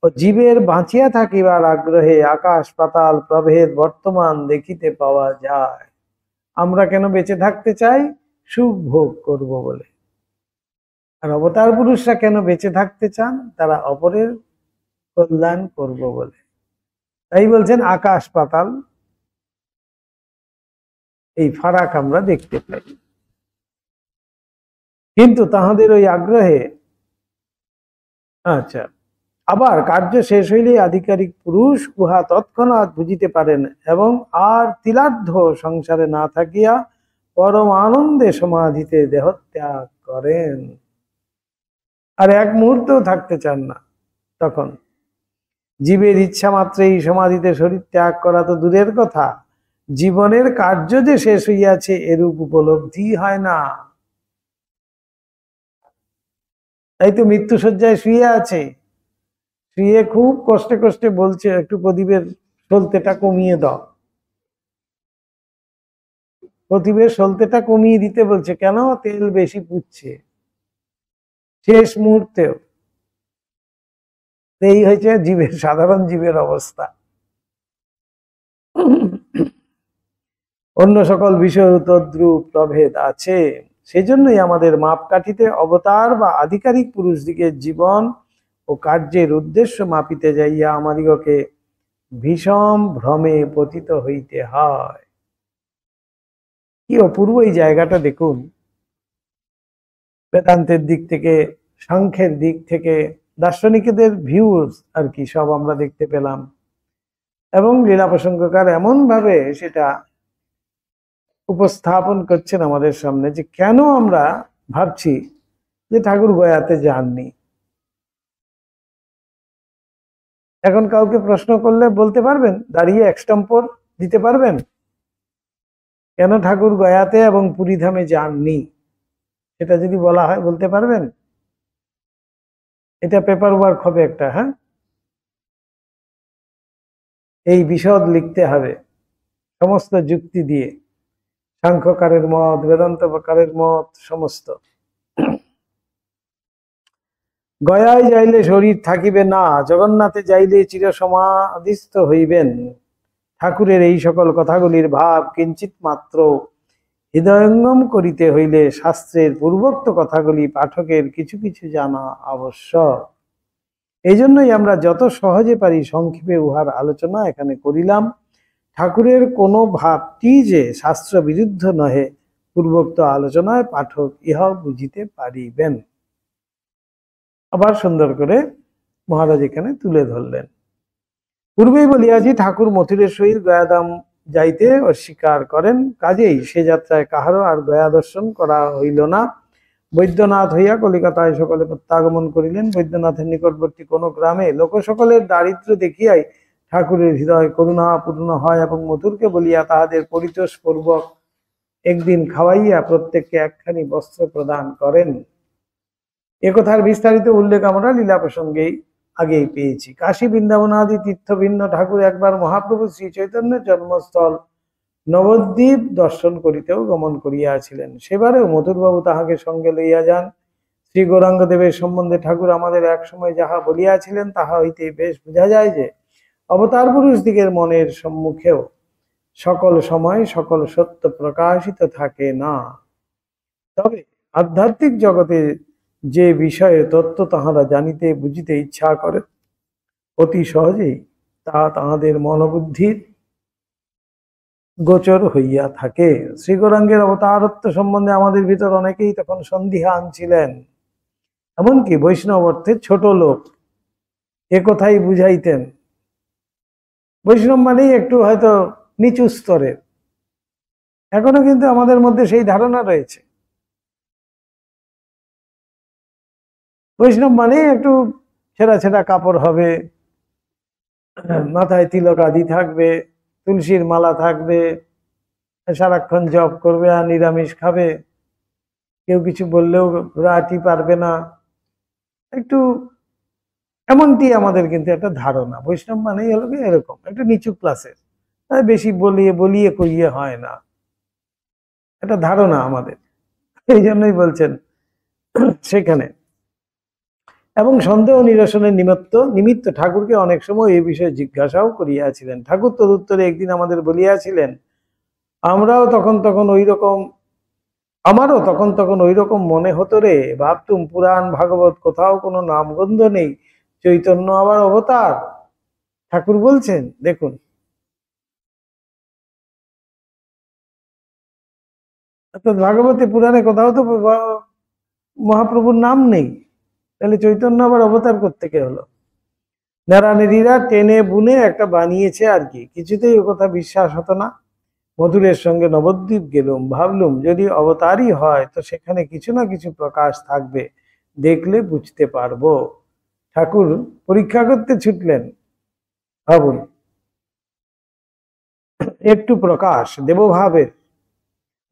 ও জীবের বাঁচিয়া থাকিবার আগ্রহে আকাশ পাতাল প্রভেদ বর্তমান দেখিতে পাওয়া যায়। আমরা কেন বেঁচে থাকতে চাই? সুখ ভোগ করব বলে। আর অবতার পুরুষরা কেন বেঁচে থাকতে চান? তারা অপরের কল্যাণ করব বলে। তাই বলছেন আকাশ পাতাল এই ফারাক আমরা দেখতে পাই। কিন্তু তাহাদের ওই আগ্রহে, আচ্ছা, আবার কার্য শেষ হইলে আধিকারিক পুরুষ উহা তৎক্ষণাৎ বুঝিতে পারেন এবং আর তিলার্ধ সংসারে না থাকিয়া পরম আনন্দে সমাধিতে দেহত্যাগ করেন। আর এক মুহূর্তেও থাকতে চান না। তখন জীবের ইচ্ছা মাত্রেই সমাধিতে শরীর ত্যাগ করা তো দূরের কথা, জীবনের কার্য যে শেষ হইয়াছে এরূপ উপলব্ধি হয় না। তাই তো মৃত্যুশয্যায় শুয়ে আছে, শুয়ে খুব কষ্টে কষ্টে বলছে, একটু প্রদীপের সলতেটা কমিয়ে দাও, প্রদীপের সলতেটা কমিয়ে দিতে বলছে। কেন? তেল বেশি পুড়ছে। শেষ মুহূর্তেও এই হয়েছে জীবের, সাধারণ জীবের অবস্থা। অন্য সকল বিষয় তদ্রূপ প্রভেদ আছে। সেজন্যই আমাদের মাপকাঠিতে অবতার বা আধিকারিক পুরুষ দিকে জীবন ও কার্যের উদ্দেশ্য মাপিতে যাইয়া আমাদিগকে ভীষণ ভ্রমে পতিত হইতে হয়। কি অপূর্ব এই জায়গাটা দেখুন। বেদান্তের দিক থেকে, সাংখ্যের দিক থেকে, দার্শনিকদের ভিউজ আর কি সব আমরা দেখতে পেলাম, এবং লীলা প্রসঙ্গকার এমন ভাবে সেটা উপস্থাপন করছেন আমাদের সামনে যে কেন আমরা ভাবছি যে ঠাকুর গয়াতে যাননি। এখন কাউকে প্রশ্ন করলে বলতে পারবেন, দাঁড়িয়ে এক্সটাম্পর দিতে পারবেন কেন ঠাকুর গয়াতে এবং পুরীধামে যাননি? সেটা যদি বলা হয় বলতে পারবেন? এটা পেপার ওয়ার্ক হবে একটা, হ্যাঁ, এই বিশদ লিখতে হবে সমস্ত যুক্তি দিয়ে, সাংখ্যকারের মত, বেদান্তকারের মত, সমস্ত। গয়ায় যাইলে শরীর থাকিবে না, জগন্নাথে যাইলে চির সমাধিস্থ হইবেন। ঠাকুরের এই সকল কথাগুলির ভাব কিঞ্চিত মাত্র হৃদয়ঙ্গম করিতে হইলে শাস্ত্রের পূর্বোক্ত কথাগুলি পাঠকের কিছু কিছু জানা আবশ্যক। এই জন্যই আমরা যত সহজে পারি সংক্ষেপে উহার আলোচনা এখানে করিলাম। ঠাকুরের কোনো ভাবটি যে শাস্ত্র বিরুদ্ধ নহে, পূর্বোক্ত আলোচনায় পাঠক ইহাও বুঝিতে পারিবেন। আবার সুন্দর করে মহারাজ এখানে তুলে ধরলেন। পূর্বেই বলিয়াছি, ঠাকুর মথুরের সহিত গয়াধাম যাইতে অস্বীকার করেন, কাজেই সে যাত্রায় কাহারও আর গয়া দর্শন করা হইল না। বৈদ্যনাথ হইয়া কলিকাতায় সকলে প্রত্যাগমন করিলেন। বৈদ্যনাথের নিকটবর্তী কোনো গ্রামে লোক সকলের দারিদ্র্য দেখিয়াই ঠাকুরের হৃদয় করুণাপূর্ণ হয় এবং মথুরকে বলিয়া তাহাদের পরিতোষ পূর্বক একদিন খাওয়াইয়া প্রত্যেককে একখানি বস্ত্র প্রদান করেন। একথার বিস্তারিত উল্লেখ আমরা লীলা প্রসঙ্গেই আগেই পেয়েছি। কাশী বৃন্দাবনাদি তীর্থভিন্ন ঠাকুর একবার মহাপ্রভু শ্রী চৈতন্যের জন্মস্থল নবদ্বীপ দর্শন করিতেও গমন করিয়াছিলেন। সেবারেও মথুরবাবু তাহাকে সঙ্গে লইয়া যান। শ্রী গৌরাঙ্গদেবের সম্বন্ধে ঠাকুর আমাদের এক সময় যাহা বলিয়াছিলেন তাহা হইতে বেশ বোঝা যায় যে অবতার পুরুষ দিগের মনের সম্মুখেও সকল সময় সকল সত্য প্রকাশিত থাকে না। তবে আধ্যাত্মিক জগতে যে বিষয়ে তত্ত্ব তাহারা জানিতে বুঝিতে ইচ্ছা করে অতি সহজেই তা তাহাদের মনোবুদ্ধির গোচর হইয়া থাকে। শ্রী গৌরাঙ্গের অবতারত্ব সম্বন্ধে আমাদের ভিতর অনেকেই তখন সন্দিহান ছিলেন। এমনকি বৈষ্ণব অর্থে ছোট লোক একথাই বুঝাইতেন। বৈষ্ণব মানেই একটু হয়তো নিচু স্তরের, এখনো কিন্তু আমাদের মধ্যে সেই ধারণা রয়েছে। বৈষ্ণব মানেই একটু ছেঁড়া ছেঁড়া কাপড় হবে, মাথায় তিলক আদি থাকবে, তুলসীর মালা থাকবে, সারাক্ষণ জপ করবে আর নিরামিষ খাবে, কেউ কিছু বললেও রাটি পারবে না, একটু এমনটি আমাদের কিন্তু একটা ধারণা। বৈষ্ণব মানেই হলো এরকম একটু নিচু ক্লাসের, বেশি বলিয়ে বলিয়ে কইয়ে হয় না, একটা ধারণা আমাদের। এই জন্যই বলছেন সেখানে। এবং সন্দেহ নিরসনের নিমিত্ত ঠাকুরকে অনেক সময় এই বিষয়ে জিজ্ঞাসাও করিয়াছিলেন। ঠাকুর তদুত্তরে একদিন আমাদের বলিয়াছিলেন, আমারও তখন তখন ওই রকম মনে হতো রে, ভাবতুম পুরাণ ভাগবত কোথাও কোনো নামগন্ধ নেই, চৈতন্য আবার অবতার। ঠাকুর বলছেন দেখুন, ভাগবতে পুরাণে কোথাও তো মহাপ্রভুর নাম নেই, তাহলে চৈতন্য আবার অবতার করতে হলো? নারায়ণীরা টেনে বুনে একটা বানিয়েছে আর কি, কিছুতেই ও কথা বিশ্বাস হতো না। মধুরের সঙ্গে নবদ্বীপ গেলুম, ভাবলুম যদি অবতারই হয় তো সেখানে কিছু না কিছু প্রকাশ থাকবে, দেখলে বুঝতে পারবো। ঠাকুর পরীক্ষা করতে ছুটলেন, ভাবুন, একটু প্রকাশ দেবভাবের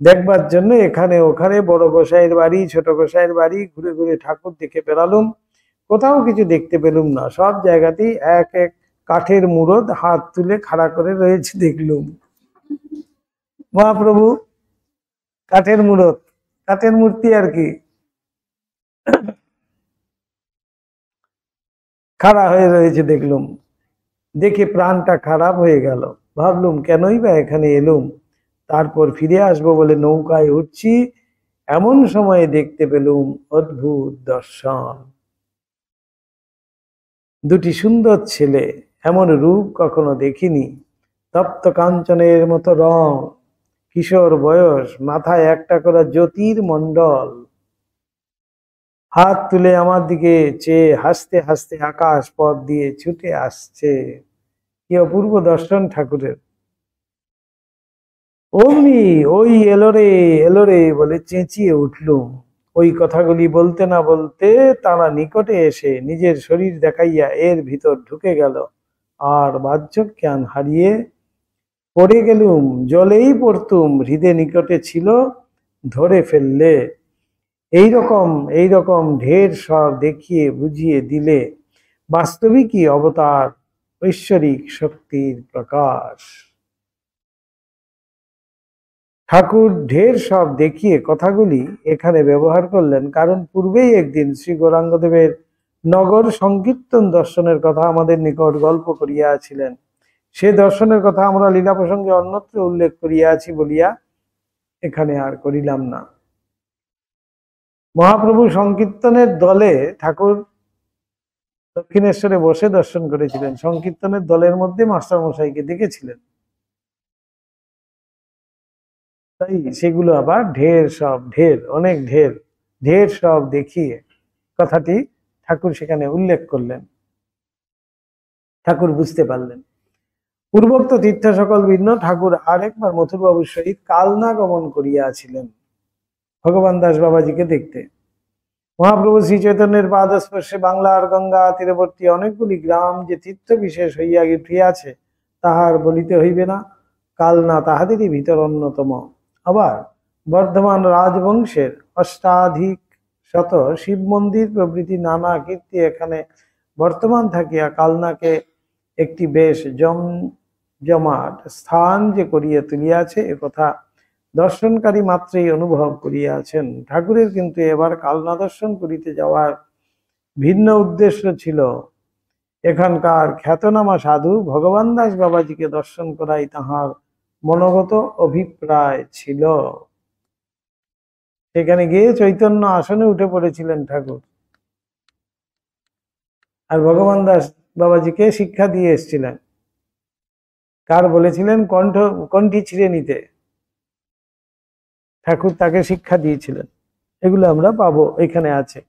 দেখবার জন্য এখানে ওখানে বড় গোসাইয়ের বাড়ি ছোট গোসাইয়ের বাড়ি ঘুরে ঘুরে ঠাকুর দেখে বেড়ালুম, কোথাও কিছু দেখতে পেলুম না। সব জায়গাতেই এক এক কাঠের মূরত হাত তুলে খাড়া করে রয়েছে দেখলুম। মহাপ্রভু কাঠের মূরত, কাঠের মূর্তি আর কি, খাড়া হয়ে রয়েছে দেখলুম। দেখে প্রাণটা খারাপ হয়ে গেল। ভাবলুম কেনই বা এখানে এলুম। তারপর ফিরে আসবো বলে নৌকায় উঠছি, এমন সময়ে দেখতে পেলুম অদ্ভুত দর্শন। দুটি সুন্দর ছেলে, এমন রূপ কখনো দেখিনি। তপ্ত কাঞ্চনের মতো রং, কিশোর বয়স, মাথায় একটা করে জ্যোতির মণ্ডল, হাত তুলে আমার দিকে চেয়ে হাসতে হাসতে আকাশ পথ দিয়ে ছুটে আসছে। কি অপূর্ব দর্শন ঠাকুরের! অমনি ওই এলোরে বলে চেঁচিয়ে উঠলুম। ওই কথাগুলি বলতে না বলতে তারা নিকটে এসে নিজের শরীর দেখাইয়া এর ভিতর ঢুকে গেল, আর বাহ্য জ্ঞান হারিয়ে পড়ে গেলুম। জলেই পড়তুম, হৃদে নিকটে ছিল, ধরে ফেললে। এইরকম ঢের সব দেখিয়ে বুঝিয়ে দিলে বাস্তবিকই অবতার ঐশ্বরিক শক্তির প্রকাশ। ঠাকুর ঢের সব দেখিয়ে কথাগুলি এখানে ব্যবহার করলেন, কারণ পূর্বেই একদিন শ্রী গৌরাঙ্গদেবের নগর সংকীর্তন দর্শনের কথা আমাদের নিকট গল্প করিয়াছিলেন। সে দর্শনের কথা আমরা লীলা প্রসঙ্গে অন্যত্র উল্লেখ করিয়াছি বলিয়া এখানে আর করিলাম না। মহাপ্রভু সংকীর্তনের দলে ঠাকুর দক্ষিণেশ্বরে বসে দর্শন করেছিলেন। সংকীর্তনের দলের মধ্যে মাস্টার মশাইকে দেখেছিলেন, তাই সেগুলো আবার অনেক ঢের সব দেখিয়ে কথাটি ঠাকুর সেখানে উল্লেখ করলেন। ঠাকুর বুঝতে পারলেন। পূর্বোক্ত তীর্থ সকল ভিন্ন, ঠাকুর আরেকবার মথুরবাবুর সহিত কালনা গমন করিয়াছিলেন ভগবান দাস বাবাজিকে দেখতে। মহাপ্রভু শ্রী চৈতন্যের পাদস্পর্শে বাংলার গঙ্গা তীরবর্তী অনেকগুলি গ্রাম যে তীর্থ বিশেষ হইয়া গিয়াছে তাহার বলিতে হইবে না। কালনা তাহাদেরই ভিতর অন্যতম। আবার বর্ধমান রাজবংশের অষ্টাধিক শত শিব মন্দির প্রভৃতি নানা কীর্তি এখানে বর্তমান থাকিয়া কালনাকে একটি বেশ জমজমাট স্থান যে করিয়া তুলিয়াছে একথা দর্শনকারী মাত্রই অনুভব করিয়াছেন। ঠাকুরের কিন্তু এবার কালনা দর্শন করিতে যাওয়ার ভিন্ন উদ্দেশ্য ছিল। এখানকার খ্যাতনামা সাধু ভগবান দাস বাবাজিকে দর্শন করাই তাহার মনোগত অভিপ্রায় ছিল। সেখানে গিয়ে চৈতন্য আসনে উঠে পড়েছিলেন ঠাকুর, আর ভগবান দাস বাবাজিকে শিক্ষা দিয়ে এসেছিলেন। কার বলেছিলেন কণ্ঠী ছিঁড়ে নিতে, ঠাকুর তাকে শিক্ষা দিয়েছিলেন। এগুলো আমরা পাবো, এখানে আছে,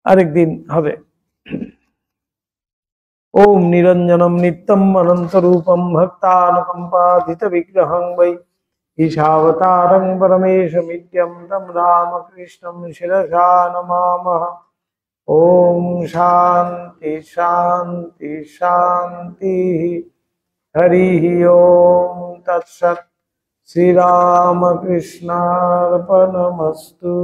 আরেকদিন হবে। ওম নিরঞ্জনম নিত্যম অনন্ত রূপম ভক্তানুকম্পাধিত বিগ্রহং বৈ ঈশাবতারং পরমেশমিত্যং তম রামকৃষ্ণং শিরসা নমামঃ। ওম শান্তি শান্তি শান্তি। হরি ওম তৎসৎ। শ্রীরামকৃষ্ণার্পণমস্তু।